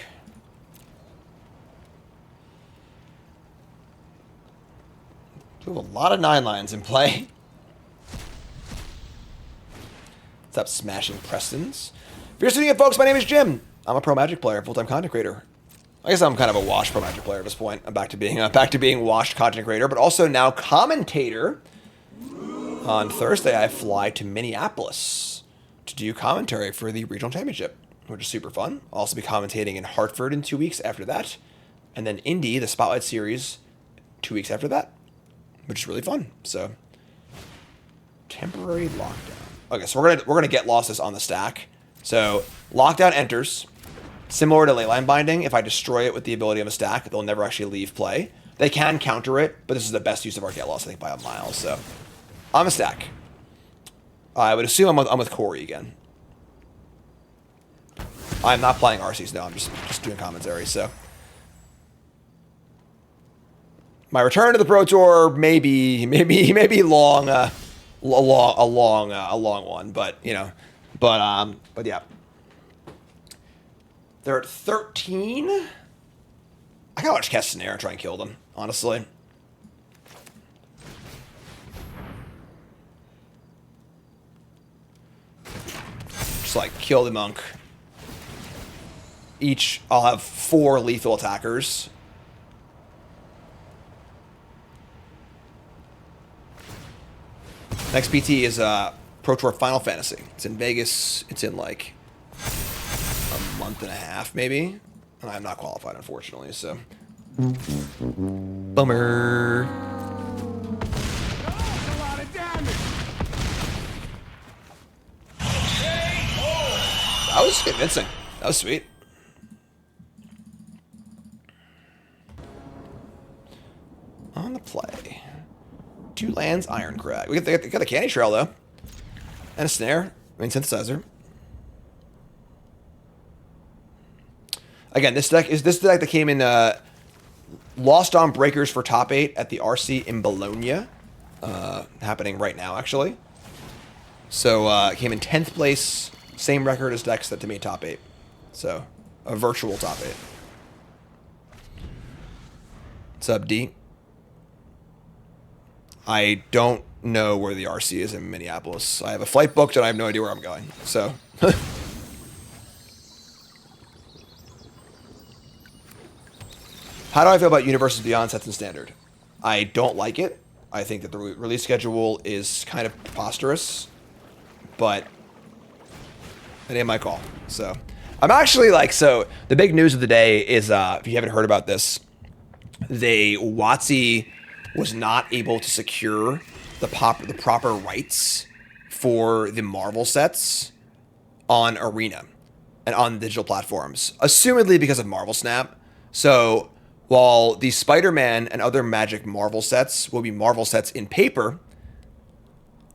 We have a lot of 9-lines in play. What's up, Smashing Prestons? If you're tuning in, folks, my name is Jim. I'm a pro Magic player, full-time content creator. I guess I'm kind of a washed pro Magic player at this point. I'm back to being washed content creator, but also now commentator. On Thursday, I fly to Minneapolis to do commentary for the regional championship, which is super fun. I'll also be commentating in Hartford in 2 weeks after that, and then Indy, the Spotlight Series, 2 weeks after that, which is really fun. So, temporary lockdown. Okay, so we're gonna get losses on the stack. So, lockdown enters, similar to Leyline Binding. If I destroy it with the ability of a stack, they'll never actually leave play. They can counter it, but this is the best use of our get loss, I think, by a mile. So. I'm a stack. I would assume I'm with Corey again. I'm not playing RCs, no. I'm just doing commentary. So my return to the Pro Tour may be long, a long one. But you know, but yeah. They're at 13. I gotta watch cast Snare and try and kill them. Honestly. Just like kill the monk. Each, I'll have 4 lethal attackers. Next PT is Pro Tour Final Fantasy. It's in Vegas. It's in like a month and a half, maybe. And I'm not qualified, unfortunately. So, bummer. That was convincing. That was sweet. On the play. 2 lands, Iron Crag. We got the Candy Trail, though. And a Snare. I mean, Synthesizer. Again, this deck that came in Lost on Breakers for top 8 at the RC in Bologna. Happening right now, actually. So, it came in 10th place. Same record as decks that to me top 8. So, a virtual top 8. What's up, D? I don't know where the RC is in Minneapolis. I have a flight booked and I have no idea where I'm going. So, how do I feel about Universes Beyond Sets and Standard? I don't like it. I think that the release schedule is kind of preposterous, but it ain't my call. So, I'm actually like, so the big news of the day is, if you haven't heard about this, WotC was not able to secure the proper rights for the Marvel sets on Arena and on digital platforms, assumedly because of Marvel Snap. So while the Spider-Man and other Magic Marvel sets will be Marvel sets in paper,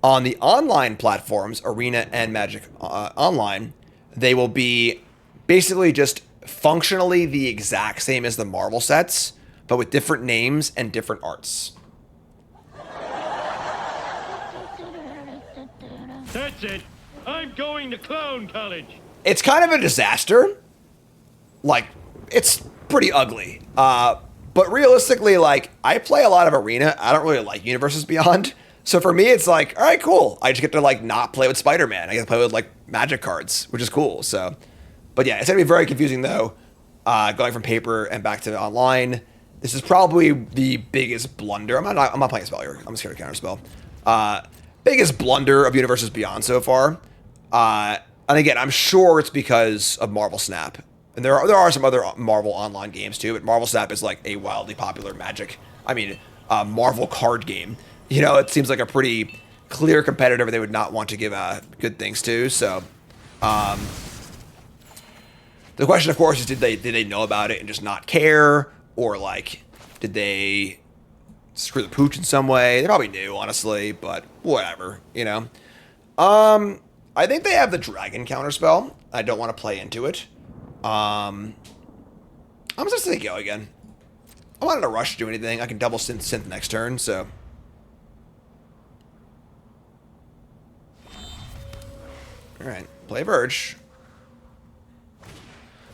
on the online platforms, Arena and Magic Online, they will be basically just functionally the exact same as the Marvel sets, but with different names and different arts. That's it. I'm going to clown college. It's kind of a disaster. Like, it's pretty ugly. But realistically, like, I play a lot of Arena. I don't really like Universes Beyond. So for me, it's like, all right, cool. I just get to, like, not play with Spider-Man. I get to play with, like, Magic cards, which is cool. So, but yeah, it's going to be very confusing, though, going from paper and back to online. This is probably the biggest blunder. I'm not playing a spell here. I'm scared to counterspell. Biggest blunder of Universes Beyond so far. And again, I'm sure it's because of Marvel Snap. And there are some other Marvel online games too, but Marvel Snap is like a wildly popular Marvel card game. You know, it seems like a pretty clear competitor they would not want to give good things to. So, the question, of course, is did they know about it and just not care, or like did they screw the pooch in some way? They probably knew, honestly, but whatever, you know. I think they have the dragon counterspell. I don't want to play into it. I'm just gonna go again. I wanted to rush to do anything. I can double synth next turn, so. Alright, play Verge.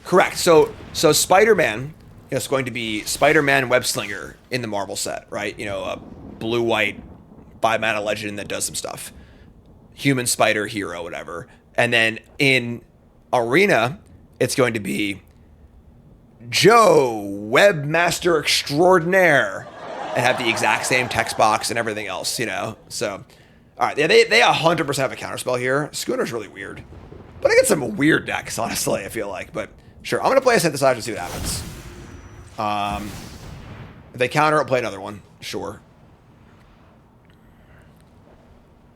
Correct. So Spider-Man is going to be Spider-Man Webslinger in the Marvel set, right? You know, a blue-white 5-mana legend that does some stuff. Human spider hero, whatever. And then in Arena, it's going to be Joe, Webmaster Extraordinaire, and have the exact same text box and everything else, you know? So, all right, yeah, they 100% have a counterspell here. Schooner's really weird. But I get some weird decks, honestly, I feel like. But sure, I'm going to play a Synthesizer and see what happens. If they counter, I'll play another one. Sure.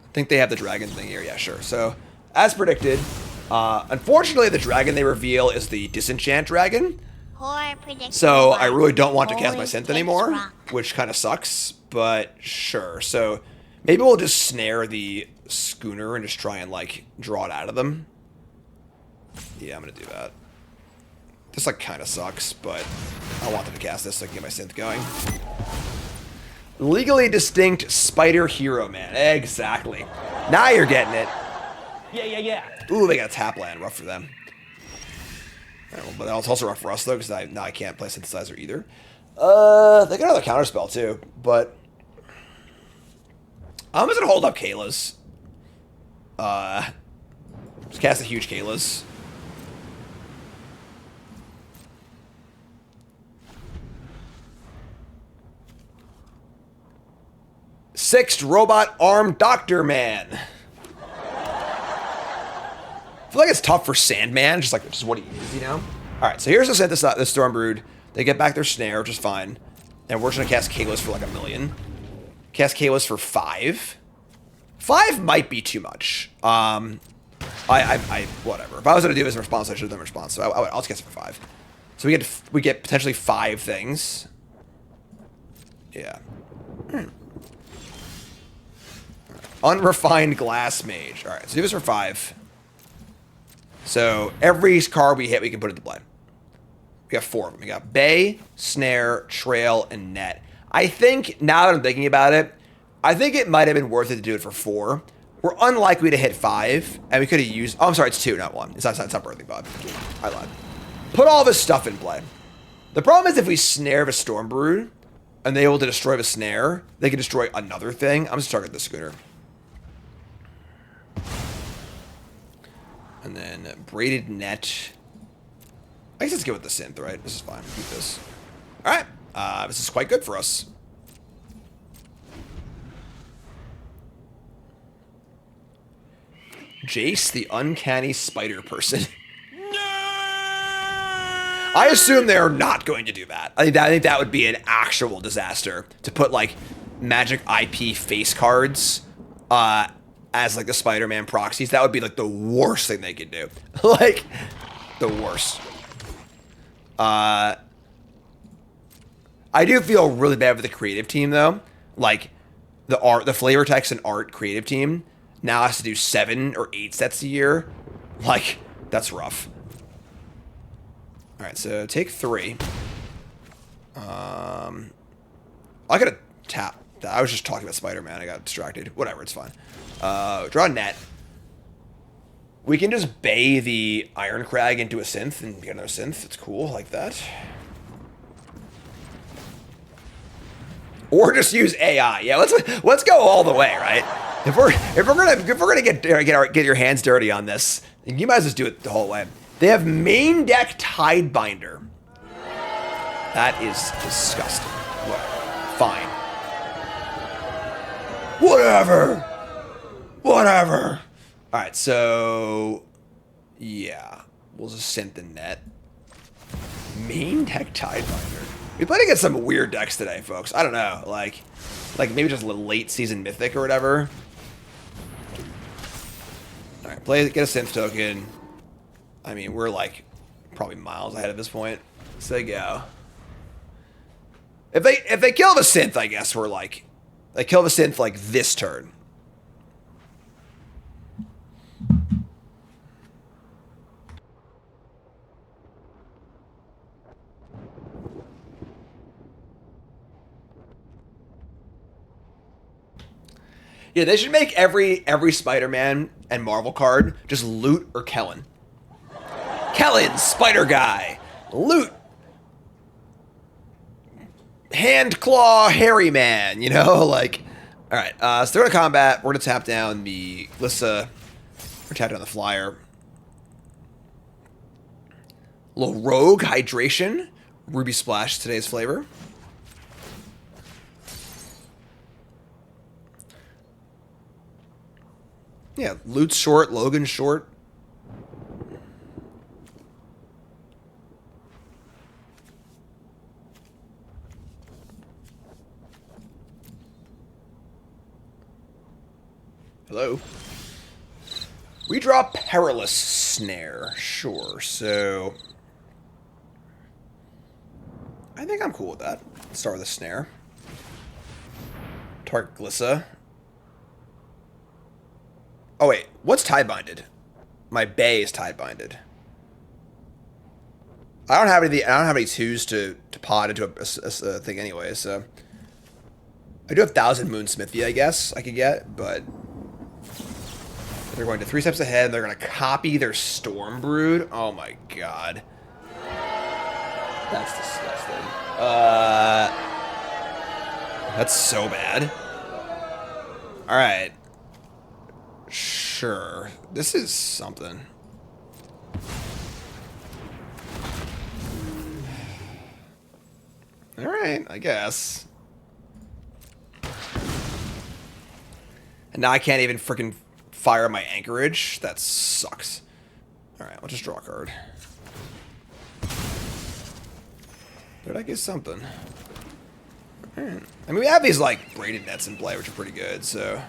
I think they have the dragon thing here. Yeah, sure. So, as predicted, unfortunately, the dragon they reveal is the Disenchant Dragon. So, I really don't want to cast my synth anymore, which kind of sucks, but sure. So, maybe we'll just snare the Schooner and just try and, like, draw it out of them. Yeah, I'm going to do that. This, like, kind of sucks, but I want them to cast this so I can get my synth going. Legally distinct Spider Hero, man. Exactly. Now you're getting it. Yeah. Ooh, they got a tap land. Rough for them. Right, well, but it's also rough for us, though, because now I can't play Synthesizer either. They got another counterspell, too, but I'm just going to hold up Kayla's. Just cast a huge Kayla's. Sixth robot armed Doctor Man. I feel like it's tough for Sandman, just what he is, you know? Alright, so here's the Stormbrood. They get back their snare, which is fine. And we're just gonna cast Kalos for like 1 million. Cast Kalos for 5. 5 might be too much. Whatever. If I was gonna do this in response, I should have done response. So I'll just cast it for 5. So we get potentially 5 things. Yeah. Unrefined Glass Mage. Alright, so do this for 5. So every card we hit, we can put into play. We got 4 of them. We got Bay, Snare, Trail, and Net. I think, now that I'm thinking about it, I think it might have been worth it to do it for 4. We're unlikely to hit 5, and we could have used... Oh, I'm sorry, it's 2, not 1. It's not Birthing Pod. I lied. Put all this stuff in play. The problem is if we snare the Stormbrood, and they're able to destroy the Snare, they can destroy another thing. I'm just targeting the Schooner. And then Braided Net. I guess let's go with the synth, right? This is fine. Keep this. Alright. This is quite good for us. Jace, the Uncanny Spider Person. I assume they're not going to do that. I think that would be an actual disaster. To put, like, Magic IP face cards, as like the Spider-Man proxies. That would be like the worst thing they could do. Like, the worst. I do feel really bad for the creative team though. Like the flavor text and art creative team now has to do 7 or 8 sets a year. Like, that's rough. All right, so take 3. I gotta tap that. I was just talking about Spider-Man. I got distracted. Whatever, it's fine. Draw a net. We can just bay the Iron Crag into a synth and get another synth. It's cool, like that. Or just use AI. Yeah, let's go all the way, right? If we're gonna get your hands dirty on this, you might as well just do it the whole way. They have main deck Tidebinder. That is disgusting. Whatever. Fine. Whatever. All right, so yeah, we'll just synth the net. Main deck Tidebinder. We played against some weird decks today, folks. I don't know, like maybe just a little late season mythic or whatever. All right, get a synth token. I mean, we're like probably miles ahead at this point. So go. If they kill the synth, I guess we're like, they kill the synth like this turn. Yeah, they should make every Spider-Man and Marvel card just Loot or Kellen. Kellen, Spider Guy. Loot. Hand Claw, Hairy Man, you know? Like, all right, so they're in combat. We're going to tap down the Glissa. We're tap down the Flyer. A little Rogue Hydration. Ruby Splash, today's flavor. Yeah, Loot's short, Logan's short. Hello. We draw Perilous Snare. Sure, so I think I'm cool with that. Let's start with a Snare. Tark Glissa. Oh wait, what's Tidebinded? My Bay is Tidebinded. I don't have any twos to pod into a thing anyway, so I do have 1,000 Moonsmithy, I guess I could get, but they're going to 3 steps ahead. And they're going to copy their Stormbrood. Oh my god, that's disgusting. That's so bad. All right. Sure. This is something. Alright, I guess. And now I can't even freaking fire my Anchorage. That sucks. Alright, I'll just draw a card. But I guess something. Alright. I mean, we have these, like, braided nets in play, which are pretty good, so...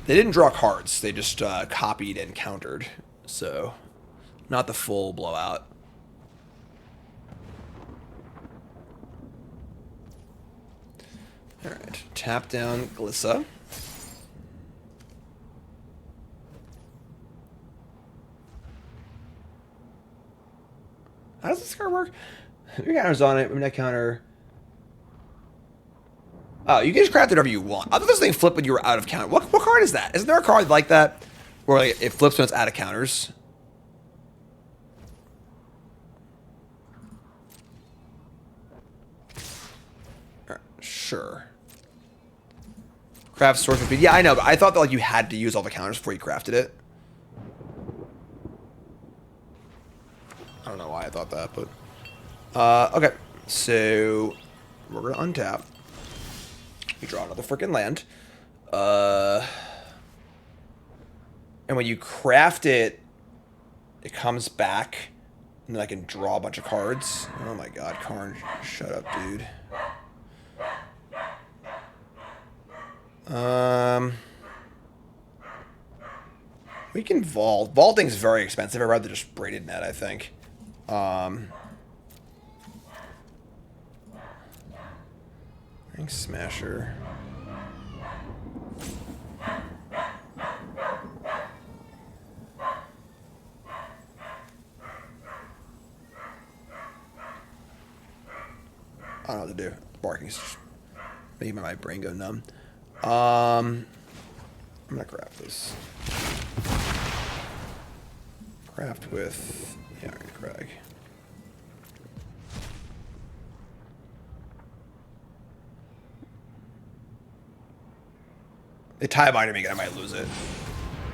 They didn't draw cards. They just copied and countered. So, not the full blowout. Alright. Tap down Glissa. How does this card work? Your counter's on it. When that counter... Oh, you can just craft it whatever you want. I thought this thing flipped when you were out of counter. What card is that? Isn't there a card like that? Where like, it flips when it's out of counters? Sure. Craft source speed. Yeah, I know, but I thought that like you had to use all the counters before you crafted it. I don't know why I thought that, but... okay. So, we're going to untap. You draw another freaking land. And when you craft it, it comes back. And then I can draw a bunch of cards. Oh my god, Karn, shut up, dude. We can vault. Vaulting's very expensive. I'd rather just braided net, I think. Ring Smasher. I don't know what to do. Barking's just making my brain go numb. I'm gonna craft this. Craft with Iron Crag. They tie binder me again, I might lose it.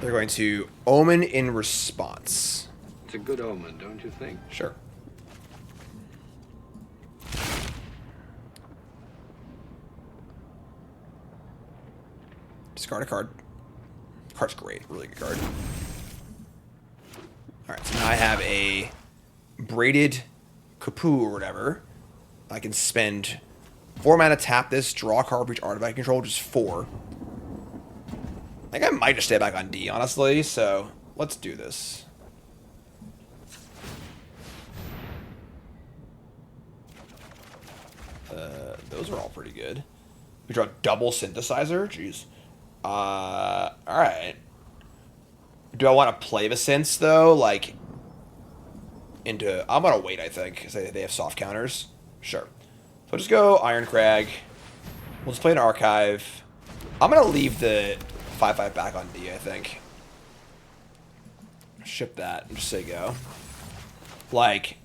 They're going to Omen in response. It's a good omen, don't you think? Sure. Discard a card. Card's great. Really good card. Alright, so now I have a braided Kapoo or whatever. I can spend 4 mana, tap this, draw a card for each artifact control, just 4. I think I might just stay back on D, honestly, so let's do this. Those are all pretty good. We draw double Synthesizer? Jeez. Alright. Do I want to play the synths, though? Like, into... I'm going to wait, I think, because they have soft counters. Sure. So I'll just go Iron Crag. We'll just play an Archive. I'm going to leave the 5/5 back on D, I think. Ship that and just say go. Like,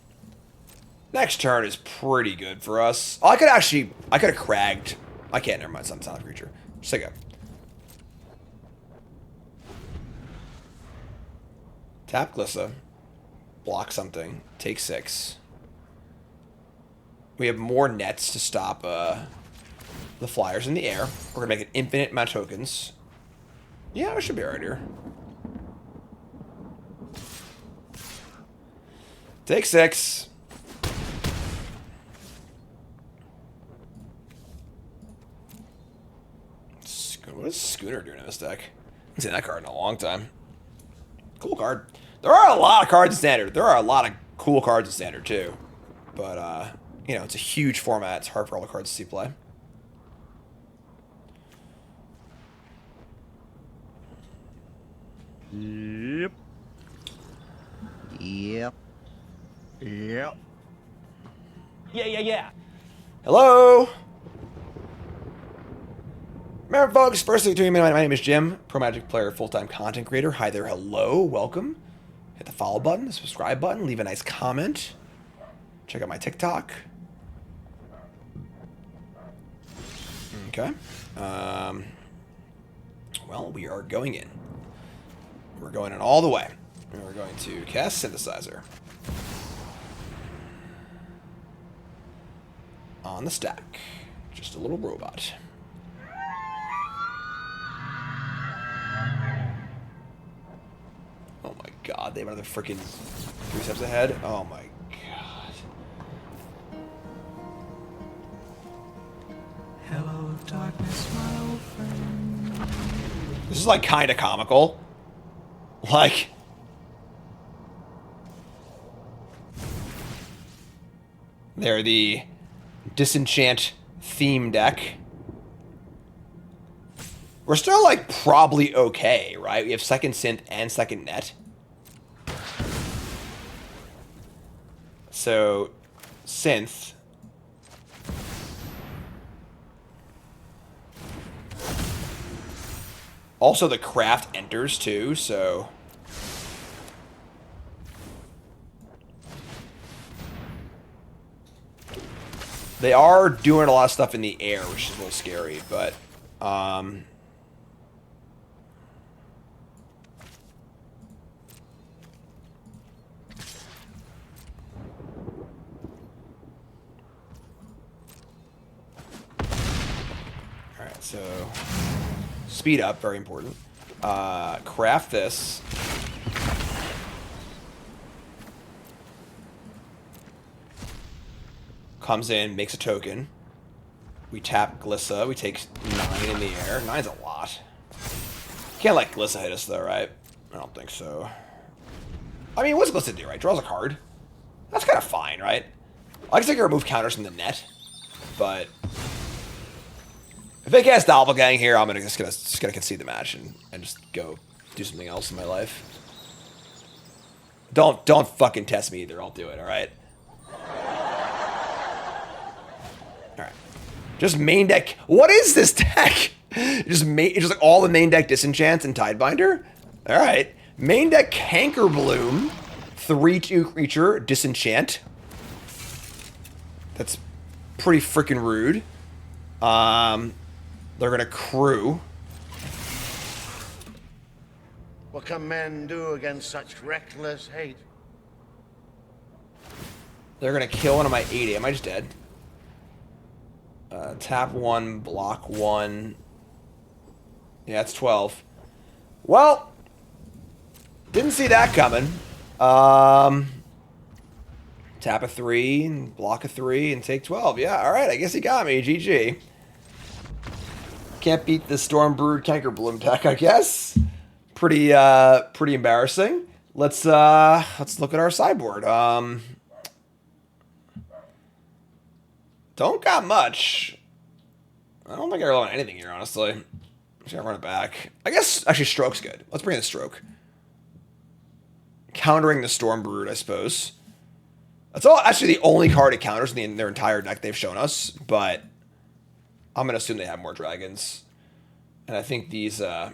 next turn is pretty good for us. Oh, I could have cragged. I can't, never mind, it's not a creature. Just say go. Tap Glissa. Block something. Take 6. We have more nets to stop the flyers in the air. We're going to make an infinite amount of tokens. Yeah, we should be alright here. Take 6. What is Schooner doing in this deck? I haven't seen that card in a long time. Cool card. There are a lot of cards in Standard. There are a lot of cool cards in Standard, too. But, you know, it's a huge format. It's hard for all the cards to see play. Yep. Yep. Yep. Yeah. Hello? Remember, folks, firstly, my name is Jim, Pro Magic player, full-time content creator. Hi there, hello, welcome. Hit the follow button, the subscribe button, leave a nice comment. Check out my TikTok. Okay. Well, we are going in. We're going in all the way. And we're going to cast Synthesizer. On the stack. Just a little robot. Oh my god, they have another freaking 3 steps ahead. Oh my god. Hello, darkness, my old friend. This is like kind of comical. Like, they're the Disenchant theme deck. We're still, like, probably okay, right? We have second synth and second net. So, synth. Also, the craft enters, too, so... They are doing a lot of stuff in the air, which is a little scary, but... Alright, so... Speed up, very important. Craft this. Comes in, makes a token. We tap Glissa. We take 9 in the air. 9's a lot. Can't let Glissa hit us, though, right? I don't think so. I mean, what's it supposed to do, right? Draws a card. That's kind of fine, right? I guess I can remove counters from the net, but if they cast Doppelgang here, I'm just gonna concede the match and just go do something else in my life. Don't fucking test me either. I'll do it. All right. All right. Just main deck. What is this deck? Just like all the main deck disenchants and Tidebinder. All right. Main deck Canker Bloom, 3/2 creature disenchant. That's pretty freaking rude. They're gonna crew. What can men do against such reckless hate? They're gonna kill one of my 80. Am I just dead? Tap 1, block 1. Yeah, it's 12. Well, didn't see that coming. Tap a 3, and block a 3, and take 12. Yeah, alright, I guess he got me. GG. Can't beat the Stormbrood Cankerbloom deck, I guess. Pretty embarrassing. Let's look at our sideboard. Don't got much. I don't think I really want anything here, honestly. I'm just gonna run it back. I guess actually Stroke's good. Let's bring in Stroke. Countering the Stormbrood, I suppose. That's all actually the only card it counters in their entire deck they've shown us, but I'm gonna assume they have more dragons. And I think these I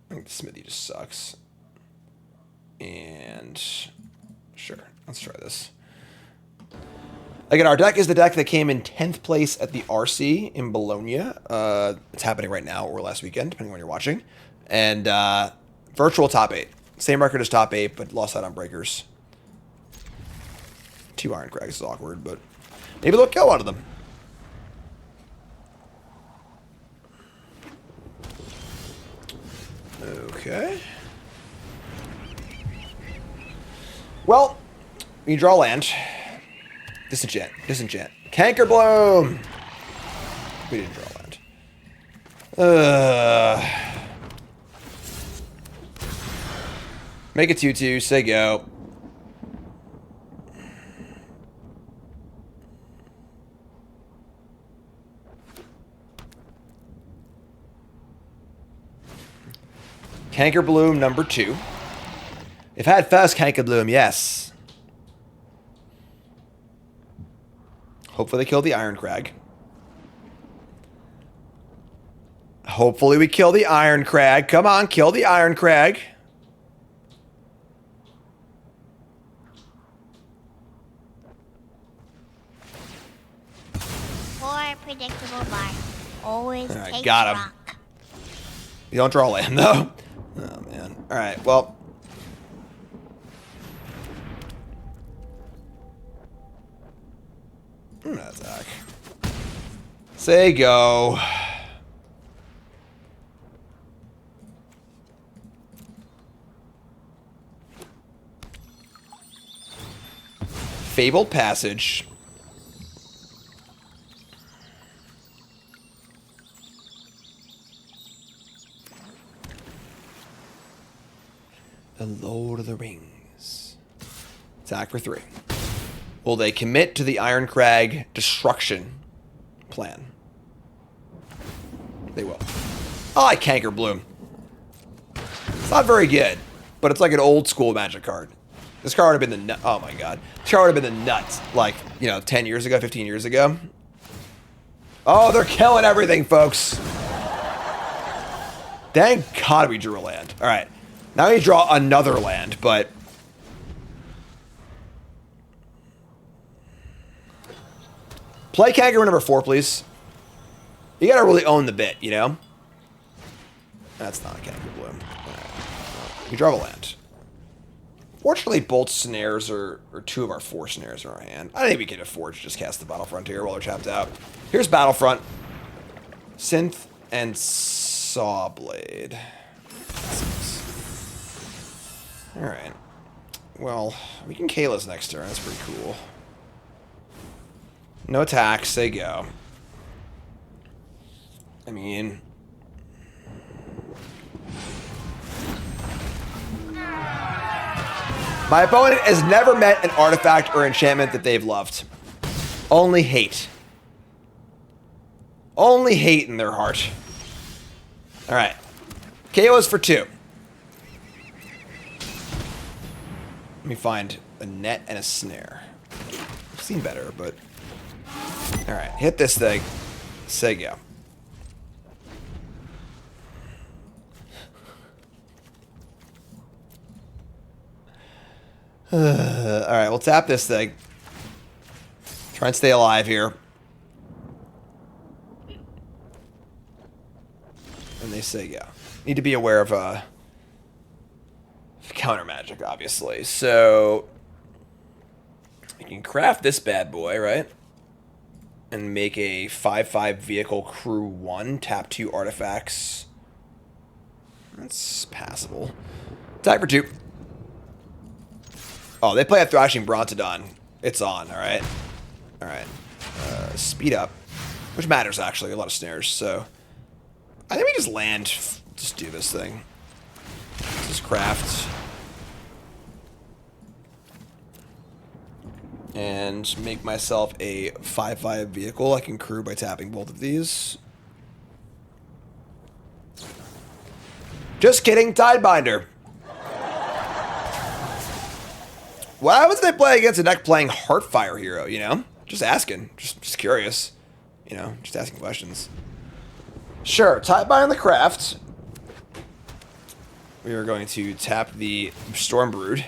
think the Smithy just sucks. And sure, let's try this. Again, our deck is the deck that came in 10th place at the RC in Bologna. It's happening right now or last weekend, depending on when you're watching. And virtual top 8. Same record as top 8, but lost out on breakers. 2 Iron Crags is awkward, but maybe they'll kill one of them. Okay. Well, you draw land. Disenchant. Cankerbloom! We didn't draw land. Make it 2/2, say go. Cankerbloom number 2. If I had fast Cankerbloom, yes. Hopefully they kill the Iron Crag. Hopefully we kill the Iron Crag. Come on, kill the Iron Crag. Poor predictable Bart. Always All right, takes got him. rock. You don't draw land, though. Oh, man. All right, well. Attack. Say go. Fabled Passage. The Lord of the Rings. Attack for 3. Will they commit to the Iron Crag destruction plan? They will. I like Cankerbloom. It's not very good, but it's like an old school Magic card. This card would have been the nut. Oh my god. This card would have been the nuts, like, 10 years ago, 15 years ago. Oh, they're killing everything, folks. Thank God we drew a land. All right. Now we draw another land, but play Kangaroo number 4, please. You gotta really own the bit, you know? That's not a Kangaroo Bloom. We draw a land. Fortunately, both snares are 2 of our 4 snares in our hand. I think we can afford to just cast the Battlefront here while they're tapped out. Here's Battlefront. Synth and Sawblade. Alright. Well, we can Kalis next turn. That's pretty cool. No attacks. They go. I mean, My opponent has never met an artifact or enchantment that they've loved. Only hate. Only hate in their heart. All right. KO's for 2. Let me find a net and a snare. I've seen better, but... All right, hit this thing. Say go. All right, we'll tap this thing. Try and stay alive here. And they say go. Need to be aware of counter magic, obviously. So you can craft this bad boy, right? And make a 5/5 vehicle crew 1, tap 2 artifacts. That's passable. Attack for 2. Oh, they play a Thrashing Brontodon. It's on, alright? Alright. Speed up. Which matters, actually. A lot of snares, so... I think we just land. Just do this thing. Just craft. And make myself a 5/5 vehicle I can crew by tapping both of these. Just kidding, Tidebinder. What happens if they play against a deck playing Heartfire Hero, you know? Just asking. Just curious. You know, just asking questions. Sure, Tidebinder the craft. We are going to tap the Stormbrood.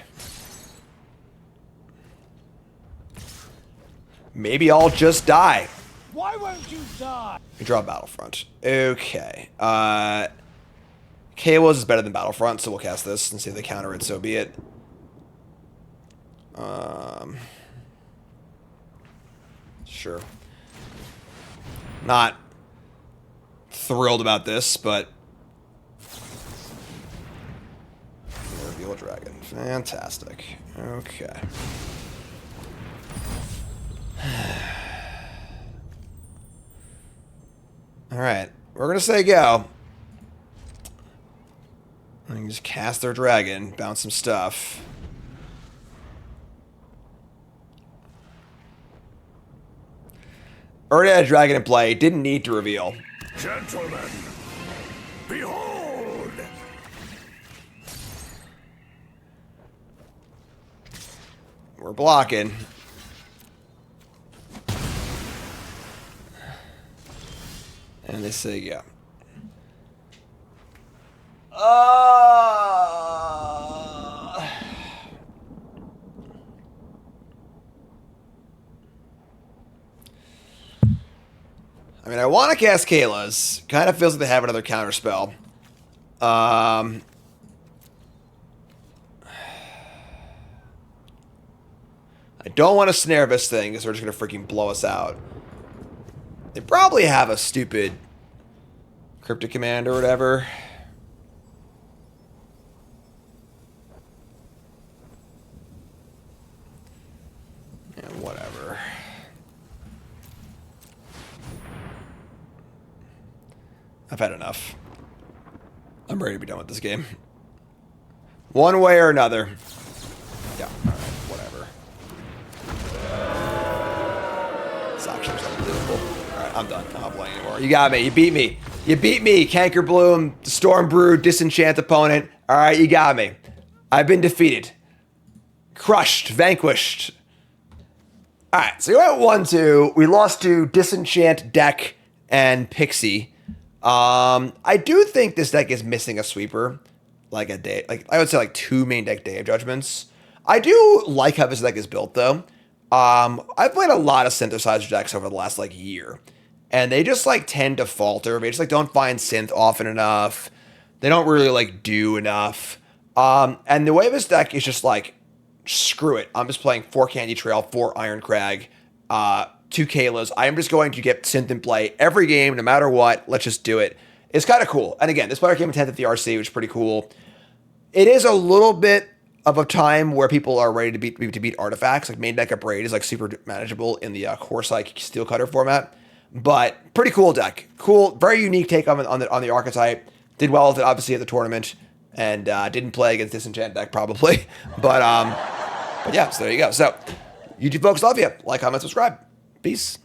Maybe I'll just die. Why won't you die? We draw Battlefront. Okay. Kalos is better than Battlefront, so we'll cast this and see if they counter it, so be it. Sure. Not thrilled about this, but... Reveal a dragon. Fantastic. Okay. Alright, we're gonna say go. I can just cast their dragon, bounce some stuff. Already had a dragon in play, didn't need to reveal. Gentlemen, behold! We're blocking. And they say, yeah. I mean, I want to cast Kayla's. Kind of feels like they have another counter spell. I don't want to snare this thing because they're just going to freaking blow us out. They probably have a stupid Cryptic Command or whatever. Yeah, whatever. I've had enough. I'm ready to be done with this game. One way or another. Yeah, alright, whatever. This action is unbelievable. Alright, I'm done. I'm not playing anymore. You got me. You beat me. You beat me. Cankerbloom, Stormbrood, Disenchant opponent. Alright, you got me. I've been defeated. Crushed. Vanquished. Alright, so we went 1-2. We lost to Disenchant, Deck, and Pixie. I do think this deck is missing a sweeper. Like I would say like 2 main deck Day of Judgments. I do like how this deck is built though. I've played a lot of synthesizer decks over the last like year. And they just like tend to falter. They just like don't find synth often enough. They don't really like do enough. And the way this deck is just like, screw it. I'm just playing 4 Candy Trail, 4 Iron Crag, 2 Kaylas. I am just going to get synth in play every game, no matter what. Let's just do it. It's kind of cool. And again, this player came in 10th at the RC, which is pretty cool. It is a little bit of a time where people are ready to beat artifacts. Like main deck Braid is like super manageable in the Core-Psych Steel Cutter format. But pretty cool deck. Cool, very unique take on the archetype. Did well with it, obviously, at the tournament. and didn't play against Disenchant deck probably. But yeah, so there you go. So YouTube folks, love you. Like, comment, subscribe. Peace.